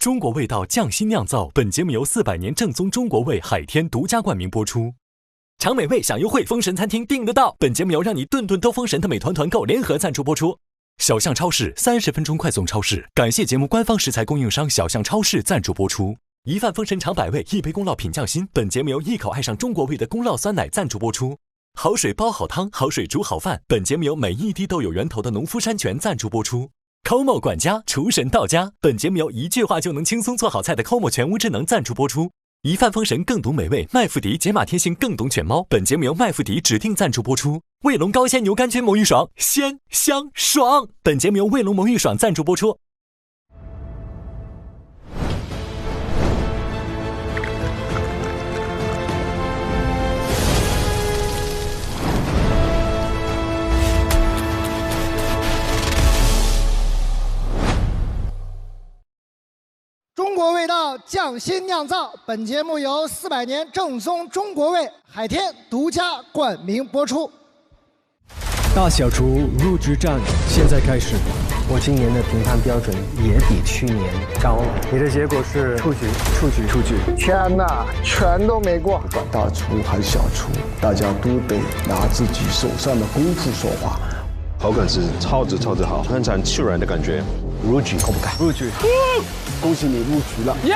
中国味道匠心酿造，本节目由400年正宗中国味海天独家冠名播出。尝美味享优惠，封神餐厅订得到。本节目由让你顿顿都封神的美团团购联合赞助播出。小象超市30分钟快送超市，感谢节目官方食材供应商小象超市赞助播出。一饭封神尝百味，一杯宫酪品匠心。本节目由一口爱上中国味的宫酪酸奶赞助播出。好水煲好汤，好水煮好饭。本节目由每一滴都有源头的农夫山泉赞助播出。Como 管家厨神到家，本节目由一句话就能轻松做好菜的 Como 全屋智能赞助播出。一饭封神更懂美味，麦麸迪解码贴心更懂犬猫，本节目由麦麸迪指定赞助播出。卫龙高鲜牛肝菌魔芋爽，鲜香爽，本节目由卫龙魔芋爽赞助播出。中国味道匠心酿造，本节目由400年正宗中国味海天独家冠名播出。大小厨入局战现在开始。我今年的评判标准也比去年高了。你的结果是出局。天哪，全都没过。不管大厨还是小厨，大家都得拿自己手上的功夫说话。口感是超级好，很产自然的感觉。入局可不敢？入局。恭喜你入局了！耶！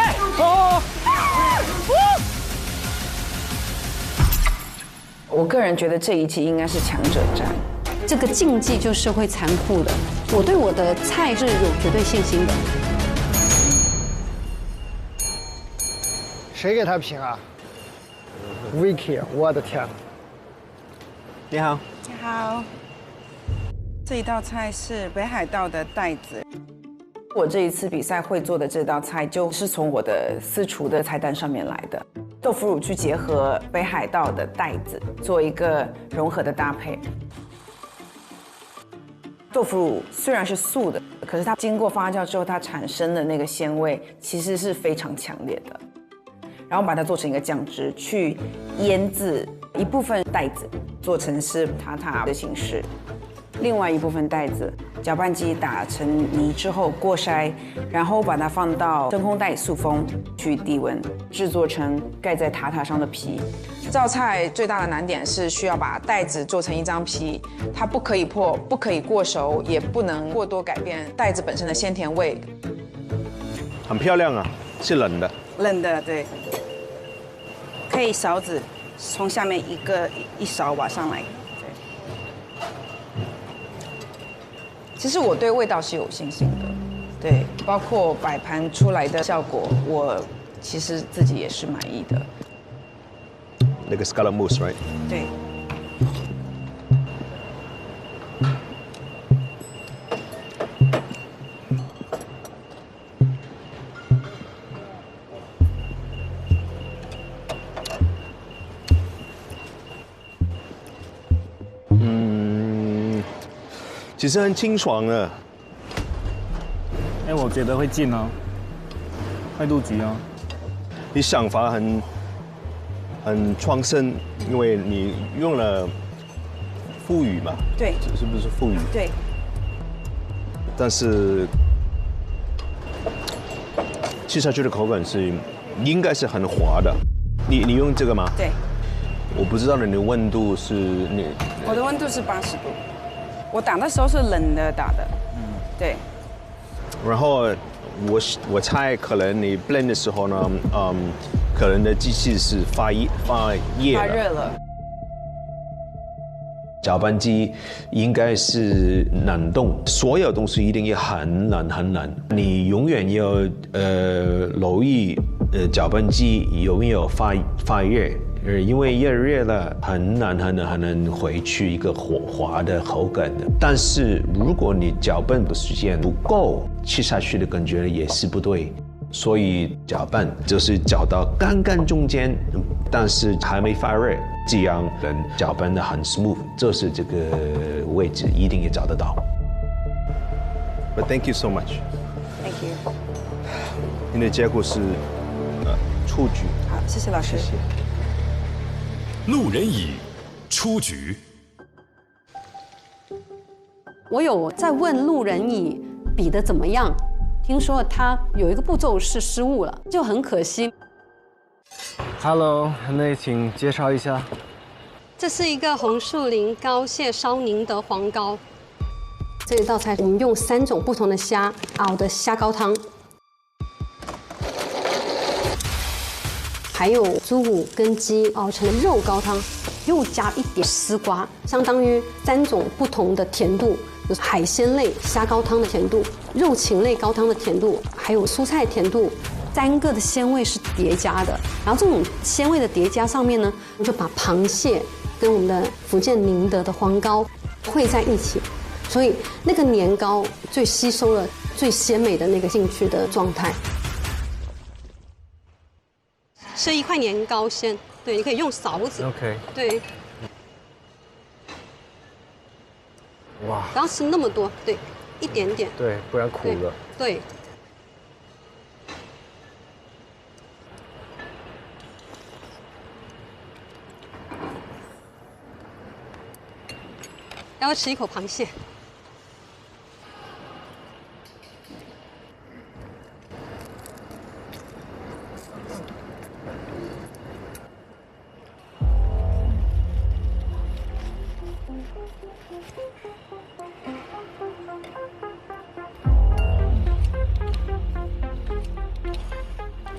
我个人觉得这一季应该是强者战。这个竞技就是会残酷的，我对我的菜是有绝对信心的。谁给他评啊 ？Vicky， 我的天！你好，你好。这一道菜是北海道的带子。我这一次比赛会做的这道菜，就是从我的私厨的菜单上面来的。豆腐乳去结合北海道的带子，做一个融合的搭配。豆腐乳虽然是素的，可是它经过发酵之后，它产生的那个鲜味其实是非常强烈的。然后把它做成一个酱汁，去腌制一部分带子，做成是塔塔的形式。另外一部分带子，搅拌机打成泥之后过筛，然后把它放到真空袋塑封，去低温制作成盖在塔塔上的皮。这道菜最大的难点是需要把带子做成一张皮，它不可以破，不可以过熟，也不能过多改变带子本身的鲜甜味。很漂亮啊，是冷的。冷的，对。可以勺子从下面一勺挖上来。其实我对味道是有信心的，对，包括摆盘出来的效果，我其实自己也是满意的。那个 scallop mousse right？ 对。其实很清爽的。我觉得会进哦，会入局哦。你想法很创新，因为你用了腐乳嘛。对。是不是腐乳？对。但是吃下去的口感应该是很滑的。你用这个吗？对。我不知道你的温度是我的温度是80度。我打的时候是冷的打的，对。然后我猜可能你 blend 的时候呢，可能的机器是发热了。搅拌机应该是冷冻，所有东西一定要很冷。你永远要留意搅拌机有没有发热。因为越热了，很难回去一个滑的口感的。但是如果你搅拌的时间不够，吃下去的感觉也是不对。所以搅拌就是搅到刚刚中间，但是还没发热，这样能搅拌得很 smooth。这是这个位置一定也找得到。But thank you so much. Thank you. 你的结果是出局。好，谢谢老师。谢谢。路人乙出局。我有在问路人乙比得怎么样，听说他有一个步骤是失误了，就很可惜。Hello， 那请介绍一下。这是一个红树林膏蟹烧宁德黄膏。这一道菜我们用3种不同的虾熬的虾高汤，还有猪骨跟鸡熬成的肉高汤，又加一点丝瓜，相当于3种不同的甜度。有海鲜类虾高汤的甜度，肉禽类高汤的甜度，还有蔬菜甜度，3个的鲜味是叠加的。然后这种鲜味的叠加上面呢，我们就把螃蟹跟我们的福建宁德的黄膏烩在一起，所以那个年糕最吸收了最鲜美的那个进去的状态。是一块年糕先，对，你可以用勺子。OK。对。哇！不要吃那么多，对，一点点。对，不然苦了。对。要吃一口螃蟹。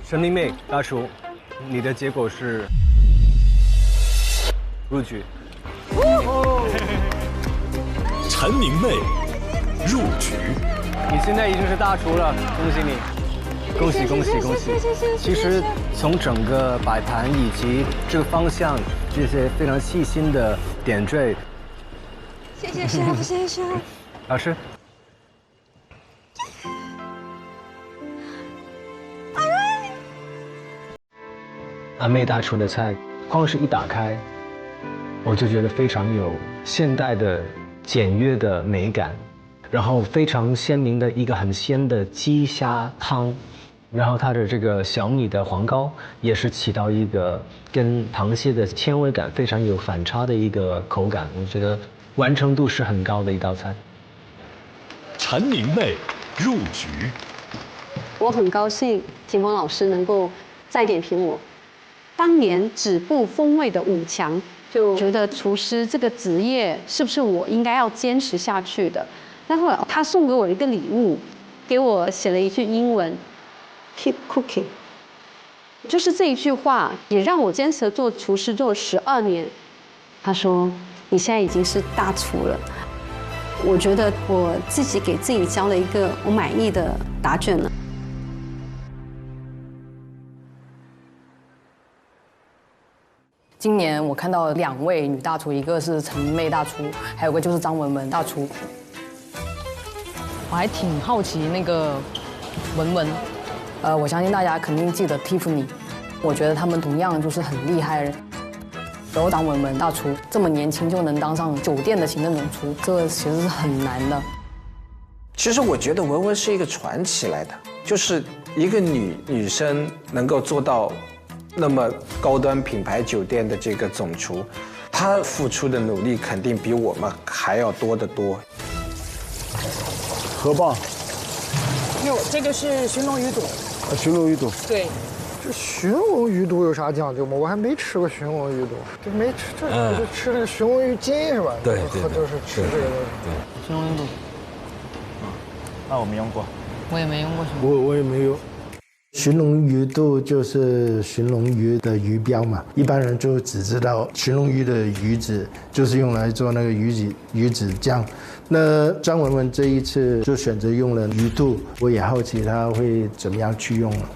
陈明媚大厨，你的结果是入局。陈明媚入局。你现在已经是大厨了，恭喜你！恭喜恭喜恭喜！其实从整个摆盘以及这个方向，这些非常细心的点缀。谢谢 chef， 谢谢 chef。老师。阿妹大厨的菜，光是一打开，我就觉得非常有现代的简约的美感，然后非常鲜明的一个很鲜的鸡虾汤，然后它的这个小米的黄膏也是起到一个跟螃蟹的纤维感非常有反差的一个口感，我觉得完成度是很高的一道菜。陈明媚入局。我很高兴秦风老师能够再点评我。当年止步风味的5强，就觉得厨师这个职业是不是我应该要坚持下去的？然后他送给我一个礼物，给我写了一句英文 ，Keep cooking， 就是这一句话也让我坚持做厨师做了12年。他说：“你现在已经是大厨了。”我觉得我自己给自己交了一个我满意的答卷了。今年我看到2位女大厨，一个是陈明媚大厨，还有个就是张文文大厨。我还挺好奇那个文文，我相信大家肯定记得 Tiffany， 我觉得他们同样就是很厉害的人。然后张文文大厨这么年轻就能当上酒店的行政总厨，这其实是很难的。其实我觉得文文是一个传奇来的，就是一个女生能够做到那么高端品牌酒店的这个总厨，她付出的努力肯定比我们还要多得多。河蚌，哟，这个是寻龙鱼肚。寻龙鱼肚。对，这寻龙鱼肚有啥讲究吗？我还没吃过寻龙鱼肚，这没吃，这是吃那个寻龙鱼筋是吧？对，就是吃这个东西。对，寻龙鱼肚。那我没用过。我也没用过。我也没有。寻龙鱼肚就是寻龙鱼的鱼标嘛，一般人就只知道寻龙鱼的鱼子就是用来做那个鱼子酱。那张文文这一次就选择用了鱼肚，我也好奇他会怎么样去用了。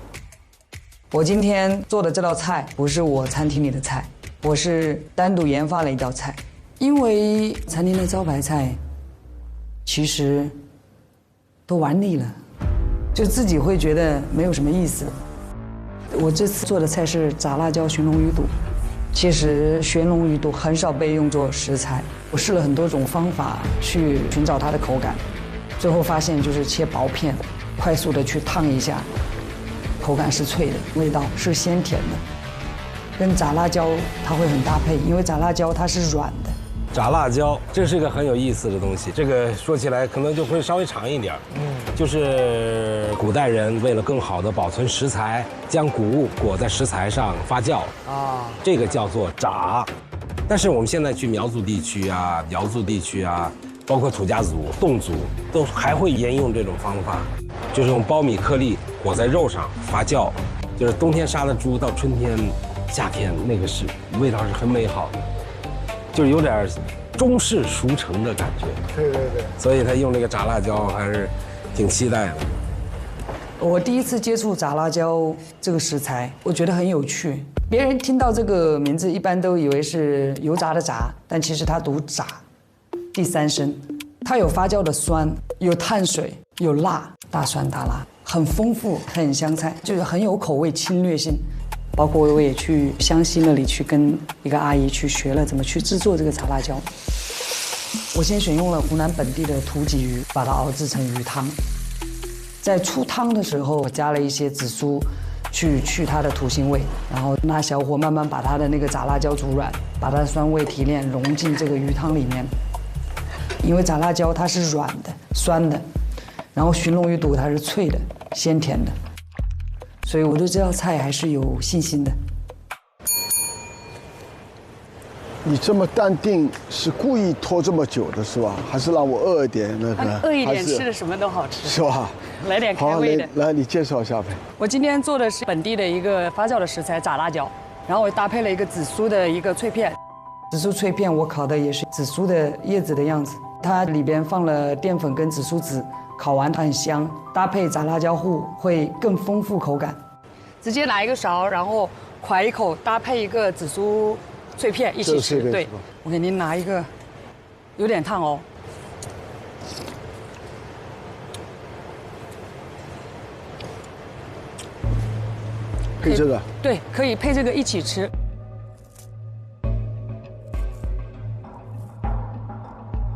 我今天做的这道菜不是我餐厅里的菜，我是单独研发了一道菜，因为餐厅的招牌菜其实都玩腻了。就自己会觉得没有什么意思。我这次做的菜是炸辣椒寻龙鱼肚，其实寻龙鱼肚很少被用作食材，我试了很多种方法去寻找它的口感，最后发现就是切薄片，快速的去烫一下，口感是脆的，味道是鲜甜的，跟炸辣椒它会很搭配，因为炸辣椒它是软的，炸辣椒，这是个很有意思的东西。这个说起来可能就会稍微长一点。就是古代人为了更好的保存食材，将谷物裹在食材上发酵啊，这个叫做炸。但是我们现在去苗族地区啊、瑶族地区啊，包括土家族、侗族，都还会沿用这种方法，就是用苞米颗粒裹在肉上发酵，就是冬天杀的猪到春天、夏天那个是味道是很美好的。就是有点中式熟成的感觉，对，所以他用这个炸辣椒还是挺期待的。我第一次接触炸辣椒这个食材，我觉得很有趣。别人听到这个名字，一般都以为是油炸的炸，但其实它读炸，第三声。它有发酵的酸，有碳水，有辣，大酸大辣，很丰富，很香菜，就是很有口味，侵略性。包括我也去湘西那里去跟一个阿姨去学了怎么去制作这个炸辣椒。我先选用了湖南本地的土鲫鱼，把它熬制成鱼汤。在出汤的时候，我加了一些紫苏，去它的土腥味，然后拿小火慢慢把它的那个炸辣椒煮软，把它的酸味提炼融进这个鱼汤里面。因为炸辣椒它是软的、酸的，然后寻龙鱼肚它是脆的、鲜甜的。所以我对这道菜还是有信心的。你这么淡定，是故意拖这么久的是吧？还是让我饿一点那个？饿一点，吃的什么都好吃，是吧？来点开胃的。来，你介绍一下呗。我今天做的是本地的一个发酵的食材炸辣椒，然后我搭配了一个紫苏的一个脆片。紫苏脆片我烤的也是紫苏的叶子的样子，它里边放了淀粉跟紫苏籽。烤完它很香，搭配炸辣椒糊会更丰富口感。直接拿一个勺，然后㧟一口，搭配一个紫苏脆片一起吃。对，我给您拿一个，有点烫哦。配这个？对，可以配这个一起吃。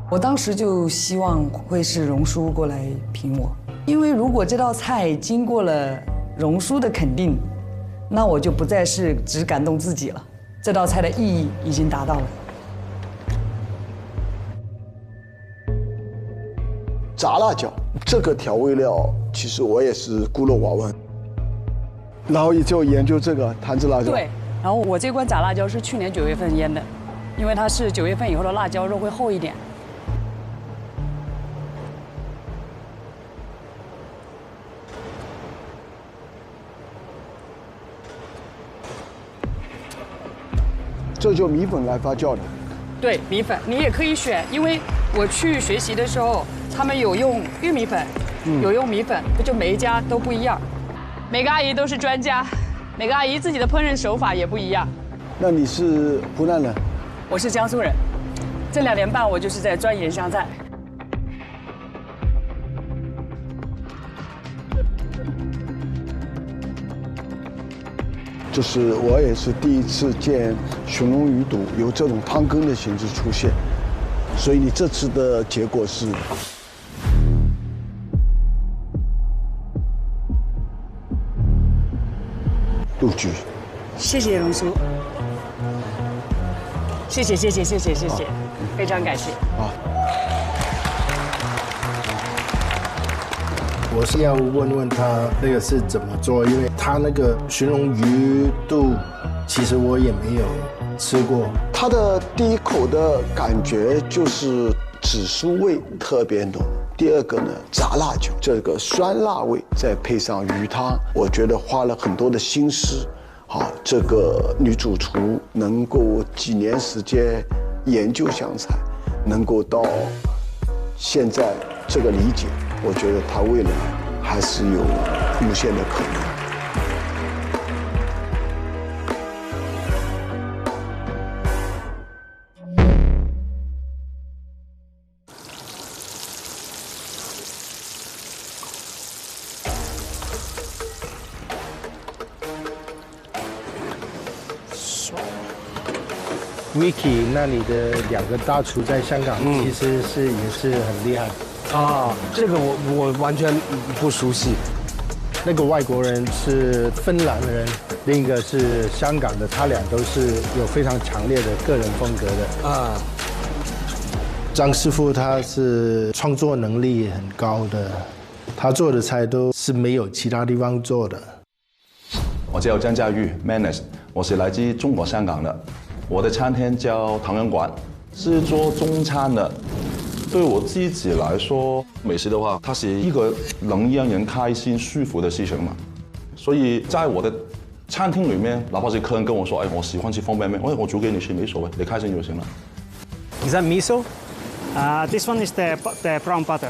我当时就希望会是荣叔过来评我，因为如果这道菜经过了荣叔的肯定，那我就不再是只感动自己了，这道菜的意义已经达到了。炸辣椒这个调味料，其实我也是孤陋寡闻，然后就研究这个坛子辣椒。对，然后我这罐炸辣椒是去年9月份腌的，因为它是9月份以后的辣椒肉会厚一点。这就米粉来发酵的。对，米粉你也可以选，因为我去学习的时候，他们有用玉米粉，有用米粉，就每一家都不一样。每个阿姨都是专家，每个阿姨自己的烹饪手法也不一样。那你是湖南人？我是江苏人，这2年半我就是在钻研湘菜。就是我也是第一次见寻龙鱼肚有这种汤羹的形式出现，所以你这次的结果是入局。谢谢荣叔，谢谢，非常感谢。啊。我是要问问他那个是怎么做，因为他那个寻龙鱼肚，其实我也没有吃过。它的第一口的感觉就是紫苏味特别浓，第二个呢，炸辣椒这个酸辣味，再配上鱼汤，我觉得花了很多的心思。好，这个女主厨能够几年时间研究湘菜，能够到现在这个理解，我觉得她未来还是有无限的可能。Vicky 那里的2个大厨在香港，其实也是很厉害。啊，这个我完全不熟悉。那个外国人是芬兰人，另一个是香港的，他俩都是有非常强烈的个人风格的。啊，张师傅他是创作能力很高的，他做的菜都是没有其他地方做的。我叫张家玉 Manis， 我是来自中国香港的。我的餐厅叫唐人馆，是做中餐的。对我自己来说，美食的话，它是一个能让人开心、舒服的事情嘛。所以在我的餐厅里面，哪怕是客人跟我说：“哎，我喜欢吃方便面，我煮给你吃，没所谓，你开心就行了。” Is that miso? This one is the brown butter.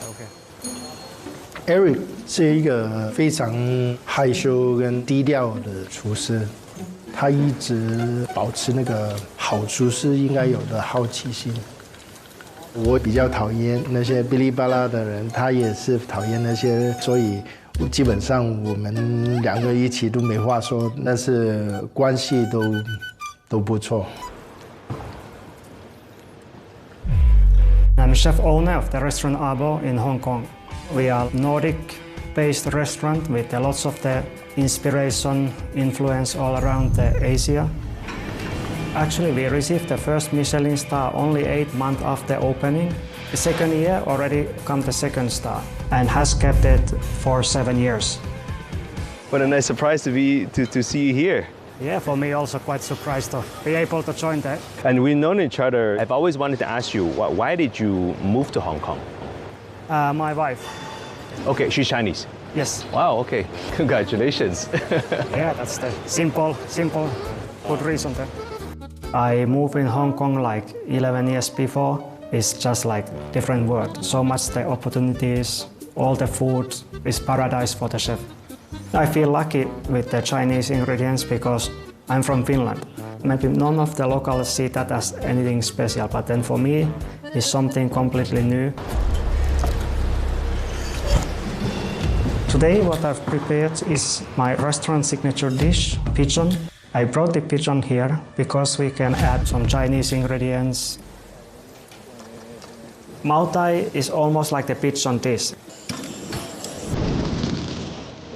Eric 是一个非常害羞跟低调的厨师，他一直保持那个好厨师应该有的好奇心。我比较讨厌那些哔哩吧啦的人，他也是讨厌那些，所以基本上我们两个一起都没话说，但是关系都不错。I'm chef owner of the restaurant Abo in Hong Kong. We are Nordic-based restaurant with lots of the inspiration, influence all around Asia. Actually, we received the first Michelin star only 8 months after opening. The second year already come the second star and has kept it for 7 years. What a nice surprise to see you here. Yeah, for me also quite surprised to be able to join that. And we've known each other. I've always wanted to ask you, why did you move to Hong Kong? My wife. Okay, she's Chinese. Yes. Wow, okay. Congratulations. Yeah, that's the simple, good reason there. I moved in Hong Kong like 11 years before. It's just like different world. So much the opportunities, all the food is paradise for the chef. I feel lucky with the Chinese ingredients because I'm from Finland. Maybe none of the locals see that as anything special, but then for me, it's something completely new. Today what I've prepared is my restaurant signature dish, pigeon. I brought the pigeon here because we can add some Chinese ingredients. Mao Tai is almost like the pigeon dish.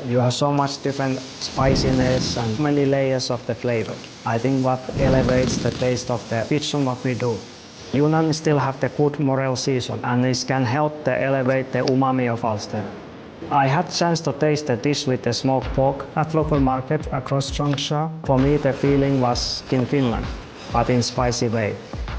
You have so much different spiciness and many layers of the flavor. I think what elevates the taste of the pigeon what we do. Yunnan still have the good morel season and this can help to elevate the umami of Ulster. I had chance to taste the dish with the smoked pork at local market across Changsha. For me, the feeling was in Finland, but in spicy way.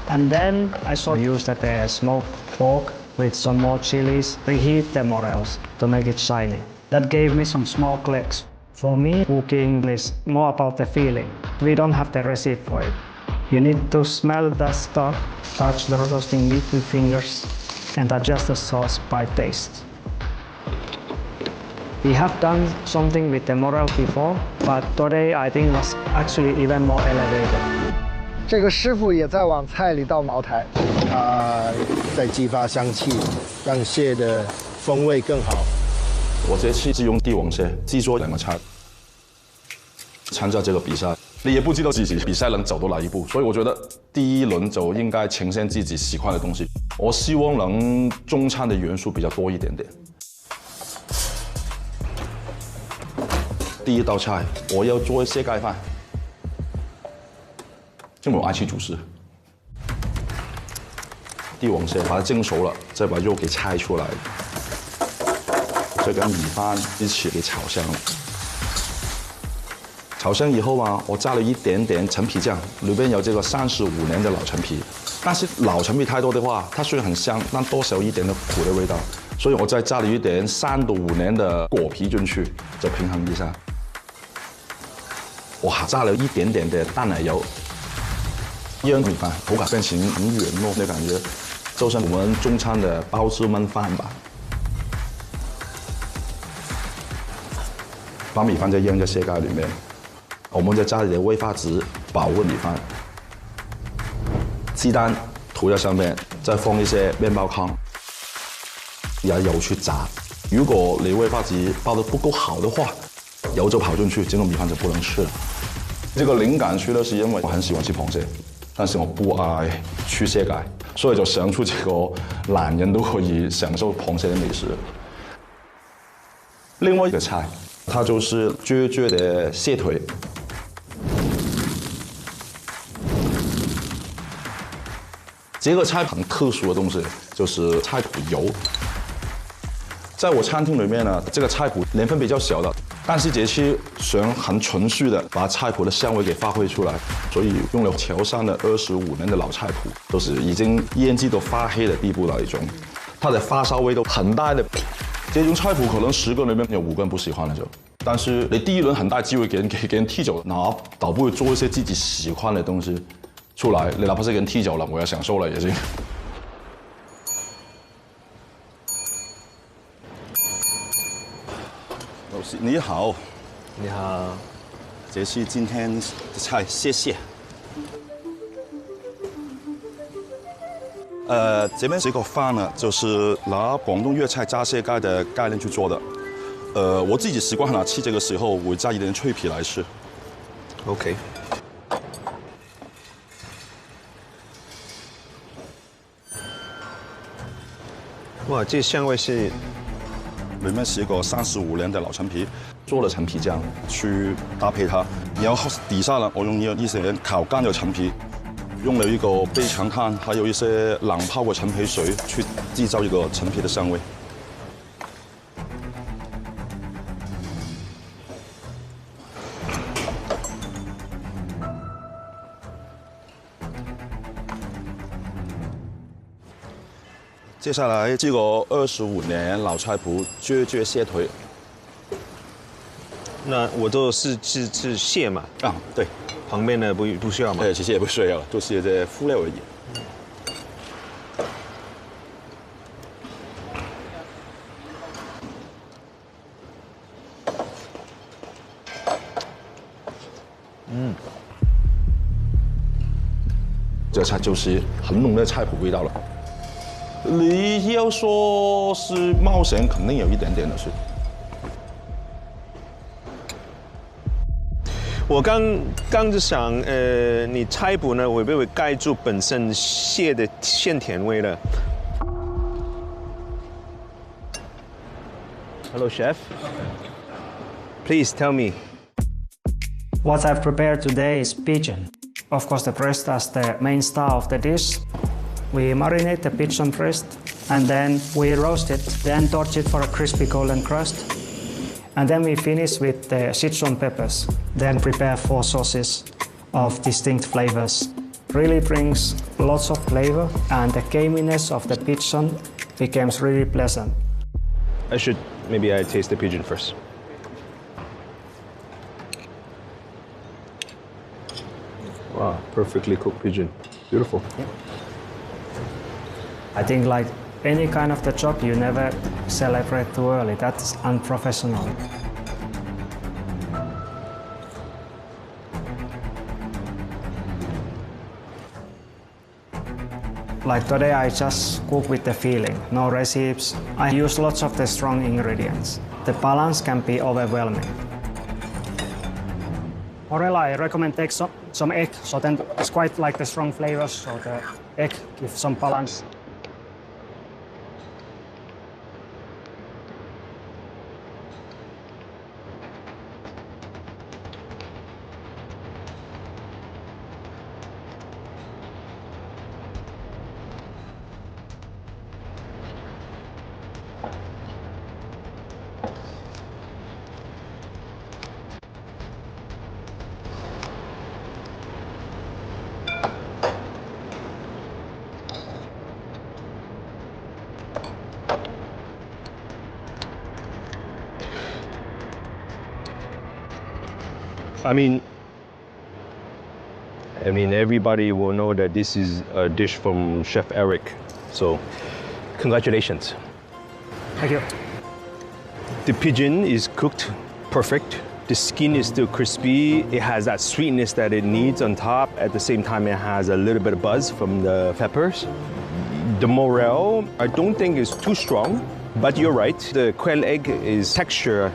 And then I used the smoked pork with some more chilies, reheat the morels to make it shiny. That gave me some smoked legs. For me, cooking is more about the feeling. We don't have the recipe for it. You need to smell the stuff, touch the roasting meat with fingers, and adjust the sauce by taste. We have done something with the morel before, but today I think was actually even more elevated. 这个师傅也在往菜里倒茅台，在激发香气，让蟹的风味更好。我这次是用帝王蟹制作2个菜，参加这个比赛，你也不知道自己比赛能走到哪一步，所以我觉得第一轮就应该呈现自己喜欢的东西。我希望能中餐的元素比较多一点点。第一道菜，我要做蟹盖饭，因为我爱吃主食。帝王蟹把它蒸熟了，再把肉给拆出来，再跟米饭一起给炒香了。炒香以后啊，我加了一点点陈皮酱，里边有这个35年的老陈皮。但是老陈皮太多的话，它虽然很香，但多少一点的苦的味道，所以我再加了一点3到5年的果皮进去，就平衡一下。我还加了一点点的淡奶油，让米饭口感变成很软糯的感觉，就像我们中餐的包子焖饭吧。把米饭再扔在蟹盖里面，我们再加一点威化汁保温米饭，鸡蛋涂在上面，再放一些面包糠，然后油去炸。如果你威化汁包得不够好的话，油就跑进去，整个米饭就不能吃了。这个灵感出呢，是因为我很喜欢吃螃蟹，但是我不爱吃蟹盖，所以就想出这个男人都可以享受螃蟹的美食。另外一个菜，它就是撅撅的蟹腿。这个菜很特殊的东西就是菜谱油。在我餐厅里面呢，这个菜谱年份比较小的，但是这期想很纯粹的把菜谱的香味给发挥出来，所以用了潮汕的25年的老菜谱，都是已经腌制到发黑的地步那一种，它的发烧味都很大的。这种菜谱可能10个里面有5个人不喜欢的就。但是你第一轮很大机会给人踢走，那倒不如做一些自己喜欢的东西出来。你哪怕是给人踢走了，我要享受了也行。老师你好，你好，这是今天的菜，谢谢。这边这个饭呢，就是拿广东粤菜炸蟹盖的概念去做的。我自己习惯了吃这个时候会加一点脆皮来吃。OK。哇，这香味是，里面是一个35年的老陈皮，做了陈皮酱去搭配它。然后底下呢，我用一些烤干的陈皮，用了一个背长炭，还有一些冷泡的陈皮水去制造一个陈皮的香味。接下来这个25年老菜谱啫蟹腿，那我都是蟹嘛？啊，对，旁边的不需要吗？其实也不需要，就是这敷料而已。这菜就是很浓的菜谱味道了。你要说是冒险，肯定有一点点的是。我刚就想，你菜谱呢会不会盖住本身蟹的鲜甜味呢 ？Hello, chef. Please tell me. What I've prepared today is pigeon. Of course, the breast as the main star of the dish. We marinate the pigeon breast and then we roast it, then torch it for a crispy golden crust. And then we finish with the Sichuan peppers, then prepare 4 sauces of distinct flavors. Really brings lots of flavor and the gaminess of the pigeon becomes really pleasant. Maybe I taste the pigeon first. Wow, perfectly cooked pigeon. Beautiful. Yeah. I think like any kind of the job, you never celebrate too early. That's unprofessional. Like today, I just cook with the feeling, no recipes. I use lots of the strong ingredients. The balance can be overwhelming. Morella, I recommend take some egg, so then it's quite like the strong flavors, so the egg gives some balance. I mean, everybody will know that this is a dish from Chef Eric. So, congratulations. Thank you. The pigeon is cooked perfect. The skin is still crispy. It has that sweetness that it needs on top. At the same time, it has a little bit of buzz from the peppers. The morel, I don't think is too strong, but you're right. The quail egg is texture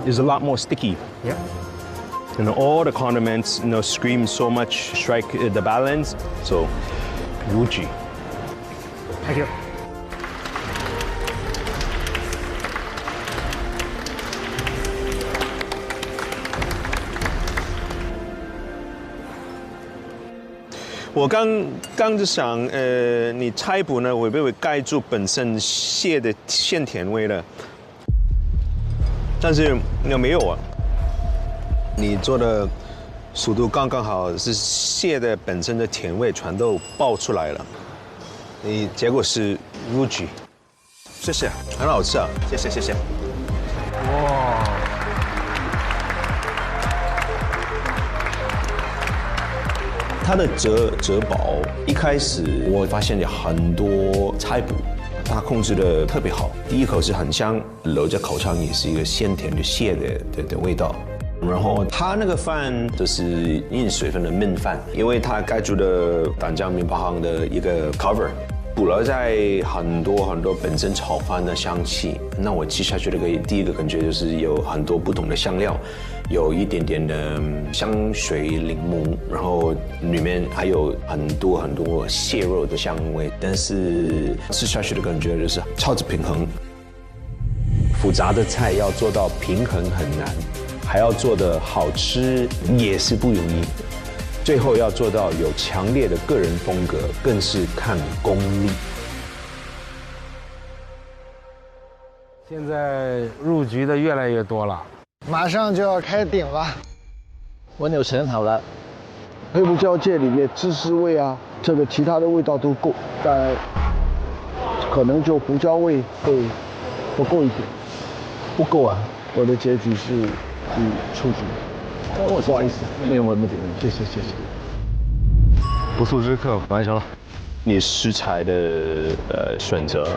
is a lot more sticky. Yeah. And all the condiments, scream so much, strike the balance. So, Wuchi. Thank you. 我刚就想，你菜谱呢会不会盖住本身蟹的鲜甜味了？但是没有啊，你做的速度刚刚好，是蟹的本身的甜味全都爆出来了。你结果是入局，谢谢，很好吃啊，谢谢。哇！它的折薄，一开始我发现有很多菜谱，它控制的特别好。第一口是很香，留着口腔也是一个鲜甜的蟹的味道。然后它那个饭就是硬水分的焖饭，因为它盖住的丹江面包行的一个 cover， 补了在很多本身炒饭的香气。那我吃下去的第一个感觉就是有很多不同的香料。有一点点的香水柠檬，然后里面还有很多蟹肉的香味，但是吃下去的感觉就是超级平衡。复杂的菜要做到平衡很难，还要做得好吃也是不容易，最后要做到有强烈的个人风格，更是看功力。现在入局的越来越多了。马上就要开鼎了，温牛盛好了，黑胡椒芥里面芝士味啊，这个其他的味道都够，但可能就胡椒味会不够一点。不够啊！我的结局是出局。不好意思，没有问题，谢谢。不速之客完成了。你食材的选择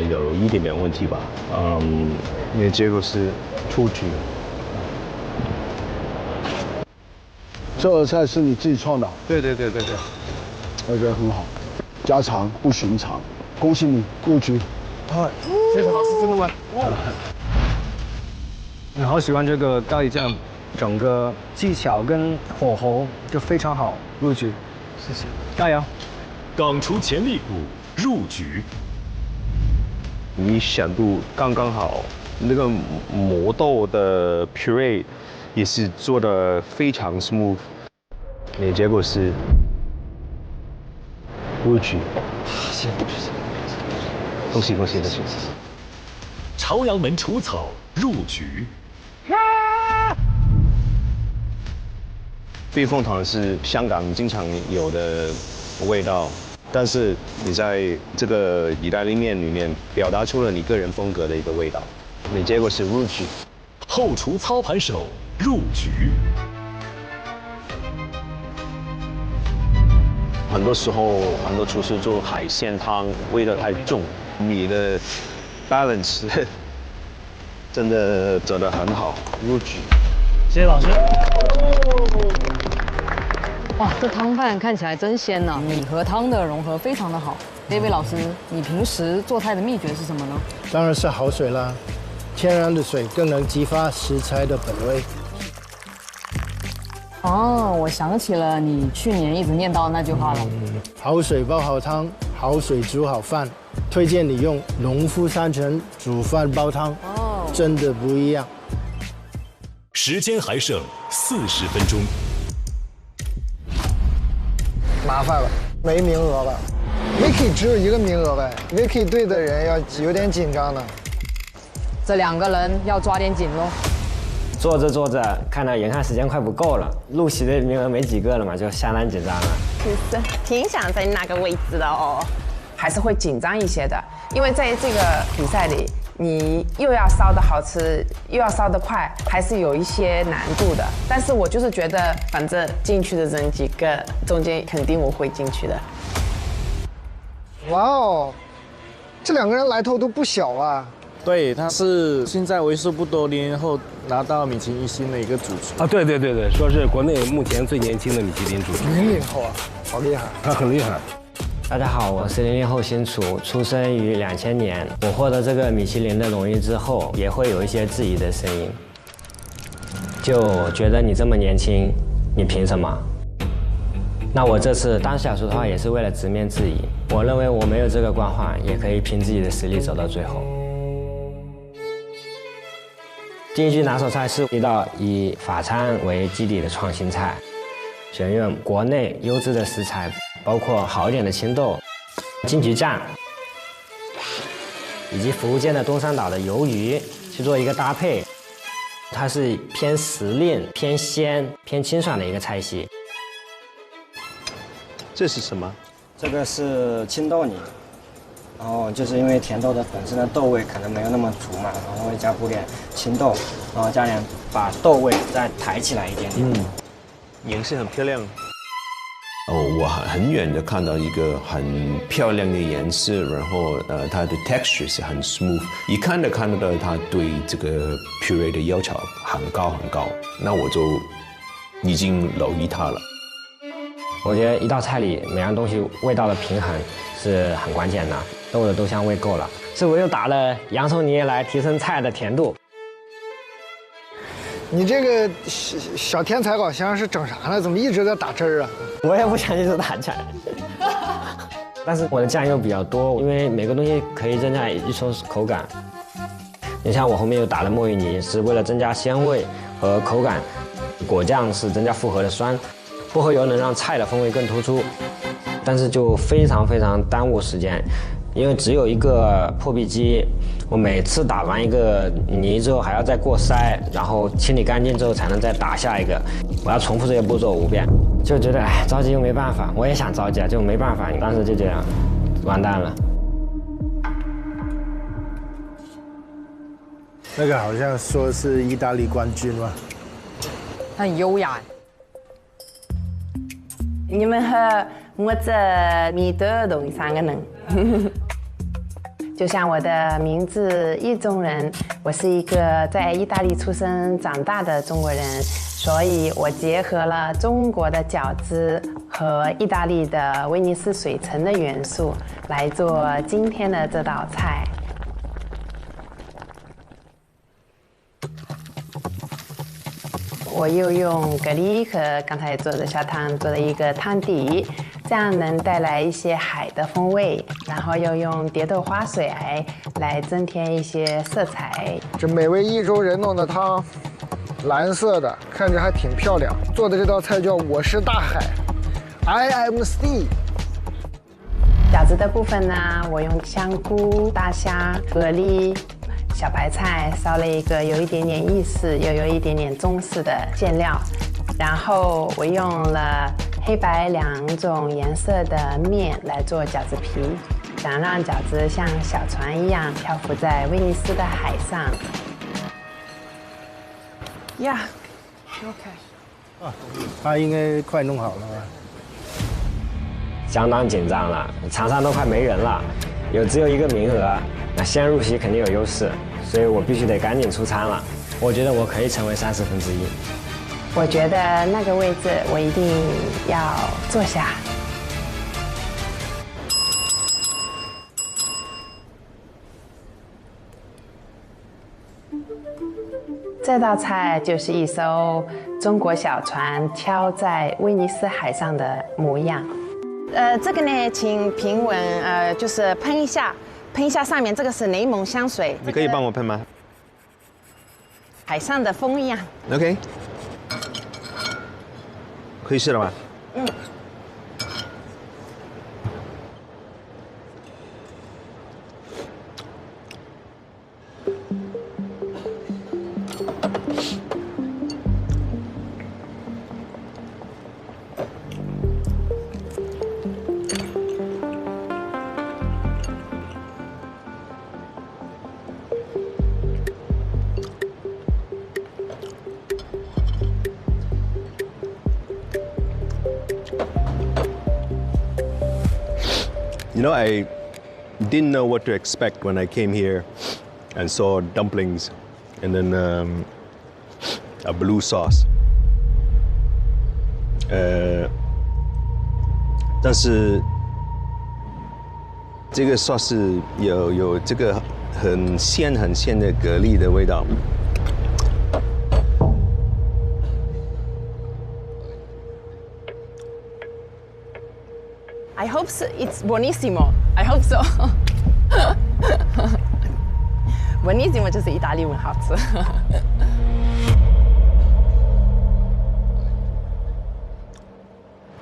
有一点点问题吧？你的结果是出局。这道菜是你自己创的？对，我觉得很好，家常不寻常，恭喜你入局。谢谢老师，真的吗？我好喜欢这个咖喱酱，整个技巧跟火候就非常好，入局。谢谢，加油！港厨潜力股入局。你选度刚刚好，那个磨豆的 puree 也是做的非常 smooth。你的结果是入局。谢谢，恭喜！朝阳门除草入局。避风塘是香港经常有的味道，但是你在这个意大利面里面表达出了你个人风格的一个味道。你结果是入局。后厨操盘手入局。很多时候，很多厨师做海鲜汤味道太重，你的 balance 真的做得很好，入局。谢谢老师。哇，这汤饭看起来真鲜呐！米和汤的融合非常的好。David 老师，你平时做菜的秘诀是什么呢？当然是好水啦，天然的水更能激发食材的本味。哦，我想起了你去年一直念叨的那句话了。好水煲好汤，好水煮好饭。推荐你用农夫山泉煮饭煲汤，真的不一样。时间还剩40分钟。麻烦了，没名额了。Vicky 只有一个名额呗 ，Vicky 队的人要有点紧张的。这2个人要抓点紧喽。做着，看到眼看时间快不够了，入席的名额没几个了嘛，就相当紧张了。其实挺想在那个位置的哦，还是会紧张一些的，因为在这个比赛里，你又要烧得好吃，又要烧得快，还是有一些难度的。但是我就是觉得，反正进去的人几个中间，肯定我会进去的。哇哦，这2个人来头都不小啊。对，他是现在为数不多0年后拿到米其林1星的一个主厨啊！对，说是国内目前最年轻的米其林主厨。00后啊，好厉害！他很厉害。大家好，我是00后新厨，出生于2000年。我获得这个米其林的荣誉之后，也会有一些质疑的声音，就觉得你这么年轻，你凭什么？那我这次当小厨的话，也是为了直面质疑。我认为我没有这个光环，也可以凭自己的实力走到最后。第一句拿手菜是一道以法餐为基底的创新菜，选用国内优质的食材，包括好一点的青豆、金桔酱，以及福建的东山岛的鱿鱼去做一个搭配。它是偏时令、偏鲜、偏清爽的一个菜系。这是什么？这个是青豆泥，然后就是因为甜豆的本身的豆味可能没有那么足嘛，然后会加补点青豆，然后加点把豆味再抬起来一点点。颜色很漂亮。我很远的看到一个很漂亮的颜色，然后它的 texture 是很 smooth， 一看得到它对这个 puree 的要求很高很高，那我就已经留意它了。我觉得一道菜里每样东西味道的平衡是很关键的，豆的豆香味够了，所以我又打了洋葱泥来提升菜的甜度。你这个小天才好像是整啥呢？怎么一直在打汁儿啊？我也不想一直打汁儿，但是我的酱油比较多，因为每个东西可以增加一说口感。你像我后面又打了墨芋泥，是为了增加鲜味和口感；果酱是增加复合的酸，薄荷油能让菜的风味更突出，但是就非常耽误时间。因为只有一个破壁机，我每次打完一个泥之后还要再过筛，然后清理干净之后才能再打下一个，我要重复这些步骤5遍，就觉得着急又没办法，我也想着急啊，就没办法，当时就这样，完蛋了。那个好像说是意大利冠军嘛，它很优雅。你们和我这米德东3个人。就像我的名字意中人，我是一个在意大利出生长大的中国人，所以我结合了中国的饺子和意大利的威尼斯水城的元素来做今天的这道菜。我又用蛤蜊和刚才做的小汤做了一个汤底，这样能带来一些海的风味，然后又用蝶豆花水来增添一些色彩。这每位益州人弄的汤，蓝色的，看着还挺漂亮。做的这道菜叫我是大海 ，I am sea。饺子的部分呢，我用香菇、大虾、蛤蜊。小白菜烧了一个有一点点意式又有一点点中式的馅料，然后我用了黑白2种颜色的面来做饺子皮，想让饺子像小船一样漂浮在威尼斯的海上。呀 ，OK。他应该快弄好了吧？相当紧张了，场上都快没人了，只有1个名额，那先入席肯定有优势，所以我必须得赶紧出餐了。我觉得我可以成为30分之一。我觉得那个位置我一定要坐下。这道菜就是一艘中国小船漂在威尼斯海上的模样。这个呢，请评委就是喷一下上面，这个是雷蒙香水。你可以帮我喷吗？海上的风一样。OK， 可以试了吗？嗯。You know, I didn't know what to expect when I came here and saw dumplings and then a blue sauce. 但是这个 sauce 有这个很鲜的蛤蜊的味道。I hope so. It's buonissimo. I hope so. buonissimo 就是意大利文好吃。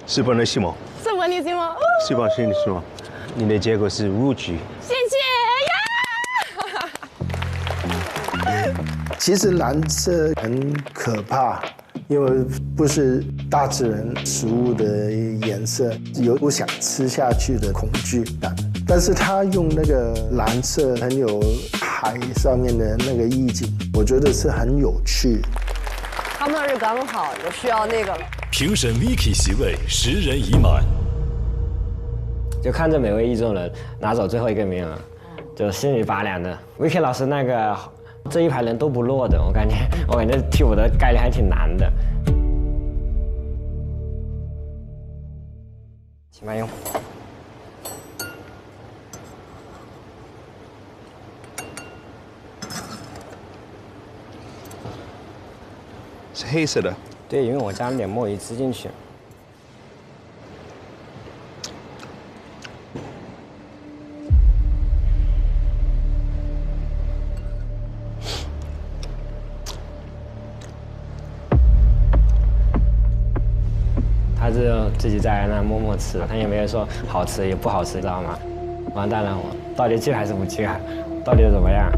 是 buonissimo。是 buonissimo。你行吗？希望是你说，你的结果是录取。谢谢呀！其实蓝色很可怕，因为不是大自然食物的颜色，有不想吃下去的恐惧感。但是他用那个蓝色很有海上面的那个意境，我觉得是很有趣。他们是刚好就需要那个了。评审 Vicky 席位10人已满，就看着每位意中人拿走最后一个名额，就心里拔凉的。Vicky 老师那个这一排人都不落的，我感觉替补的概率还挺难的。请慢用。是黑色的。对，因为我加了点墨鱼汁进去。他就自己在那默默吃，他也没有说好吃也不好吃，知道吗？完蛋了，我到底去还是不去啊？到底怎么样？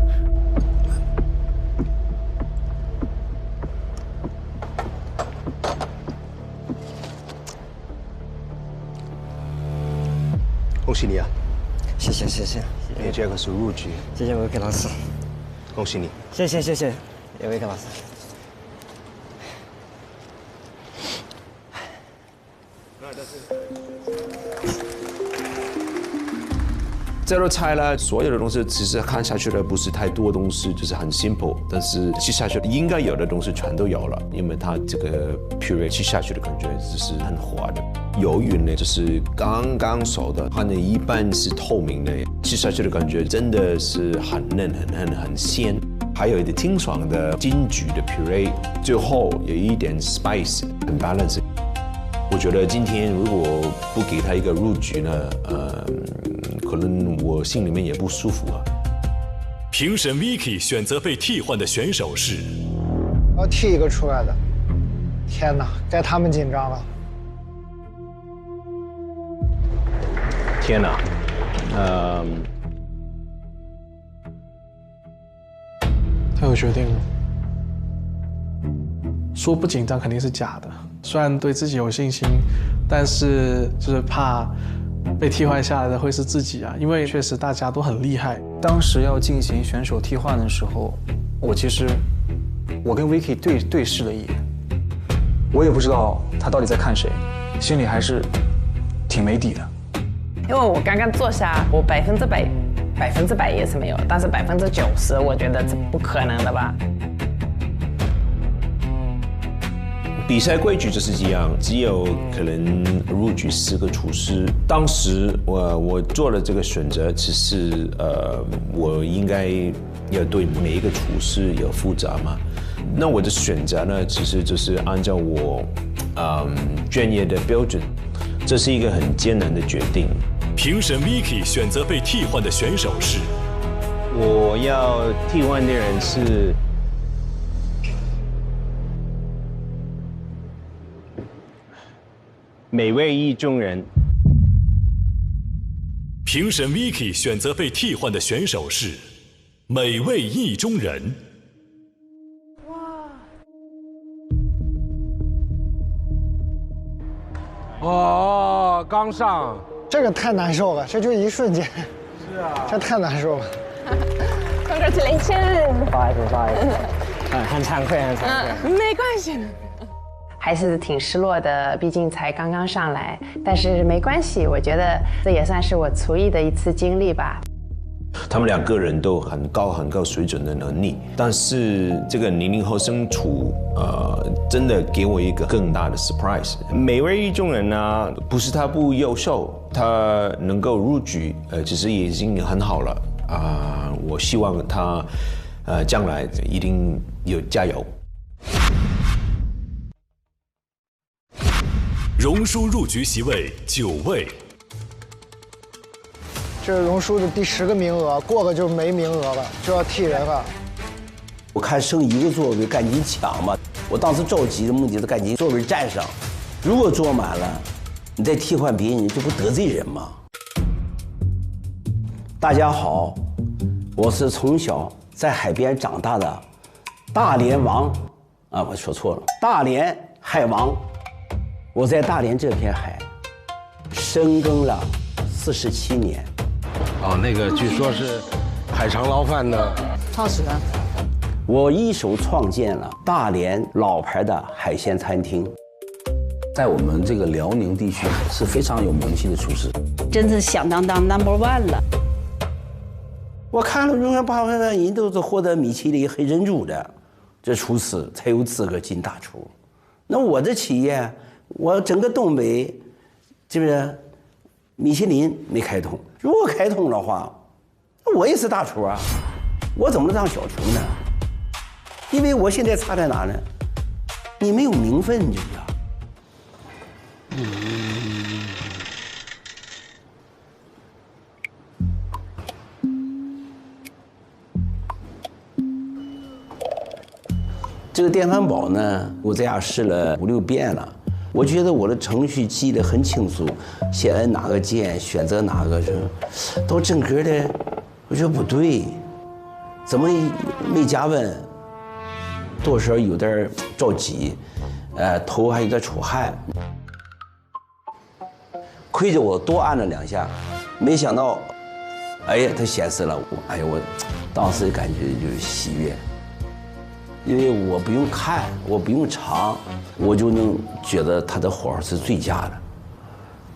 恭喜你啊！谢谢谢谢。你这个是录取。谢谢维克老师。恭喜你。谢谢谢谢，维克老师。这道菜呢，所有的东西其实看下去的不是太多东西，就是很 simple， 但是吃下去应该有的东西全都有了，因为它这个 puree 吃下去的感觉就是很滑的。鱿鱼呢，就是刚刚熟的，它呢一般是透明的，吃下去的感觉真的是很嫩、很鲜，还有一点清爽的金桔的 puree， 最后有一点 spice， 很 balance。我觉得今天如果不给他一个入局呢，可能我心里面也不舒服啊。评审 Vicky 选择被替换的选手是，要替一个出来的。天哪，该他们紧张了。天哪，他有决定了。说不紧张肯定是假的，虽然对自己有信心，但是就是怕被替换下来的会是自己啊，因为确实大家都很厉害。当时要进行选手替换的时候，我跟 Vicky 对视了一眼，我也不知道他到底在看谁，心里还是挺没底的。因为我刚刚坐下，我100%也是没有，但是90%我觉得这不可能的吧。比赛规矩就是这样，只有可能入局4个厨师。当时我做了这个选择，其实我应该要对每一个厨师有负责嘛。那我的选择呢，其实就是按照我专业的标准，这是一个很艰难的决定。评审 Vicky 选择被替换的选手是，我要替换的人是。美味意中人。评审 Vicky 选择被替换的选手是美味意中人。哦，刚上，这个太难受了，这就一瞬间。是啊，这太难受了。Congratulations！ 不好意思，很惭愧，很惭愧。没关系。还是挺失落的，毕竟才刚刚上来，但是没关系，我觉得这也算是我厨艺的一次经历吧。他们2个人都很高水准的能力，但是这个00后生厨，真的给我一个更大的 surprise。美味意中人呢，不是他不优秀，他能够入局，其实已经很好了我希望他，将来一定有加油。荣叔入局席位9位，这是荣叔的第10个名额，过个就没名额了，就要替人了。我看剩1个座位，赶紧抢吧！我当时着急的目的是赶紧座位占上，如果坐满了，你再替换别人，这不得罪人吗？大家好，我是从小在海边长大的大连王，我说错了，大连海王。我在大连这片海深耕了47年。那个据说是海肠捞饭的创始人。我一手创建了大连老牌的海鲜餐厅，在我们这个辽宁地区是非常有名气的厨师，真是响当当 No.1 了。我看了永远8万人都是获得米其林黑珍珠的，这厨师才有资格进大厨。那我这企业，我整个东北，是不是米其林没开通？如果开通的话，我也是大厨啊，我怎么能当小厨呢？因为我现在差在哪呢？你没有名分，你知道？这个电饭煲呢，我在家试了5、6遍了。我觉得我的程序记得很清楚，先按哪个键，选择哪个，到整个的，我觉得不对，怎么没加温？多少有点着急，头还有点出汗。亏着我多按了2下，没想到，哎呀，它显示了，我当时感觉就是喜悦。因为我不用看，我不用尝，我就能觉得它的火候是最佳的，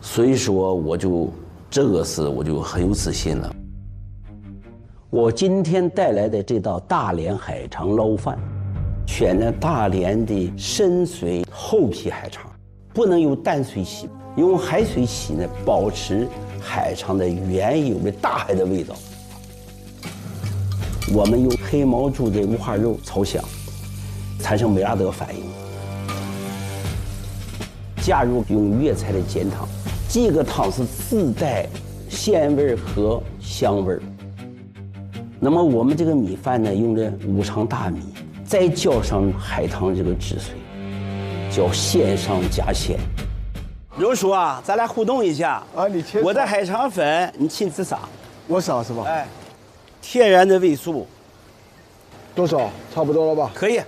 所以说我就很有自信了。我今天带来的这道大连海肠捞饭，选了大连的深水厚皮海肠，不能用淡水洗，用海水洗呢，保持海肠的原有的大海的味道。我们用黑毛猪的五花肉炒香，产生美拉德反应。加入用粤菜的煎汤，这个汤是自带鲜味和香味。那么我们这个米饭呢，用的五常大米，再浇上海棠这个汁水，叫鲜上加鲜。刘叔啊，咱俩互动一下啊！你我的海肠粉，你亲自撒，我撒是吧？哎，天然的味素，多少？差不多了吧？可以。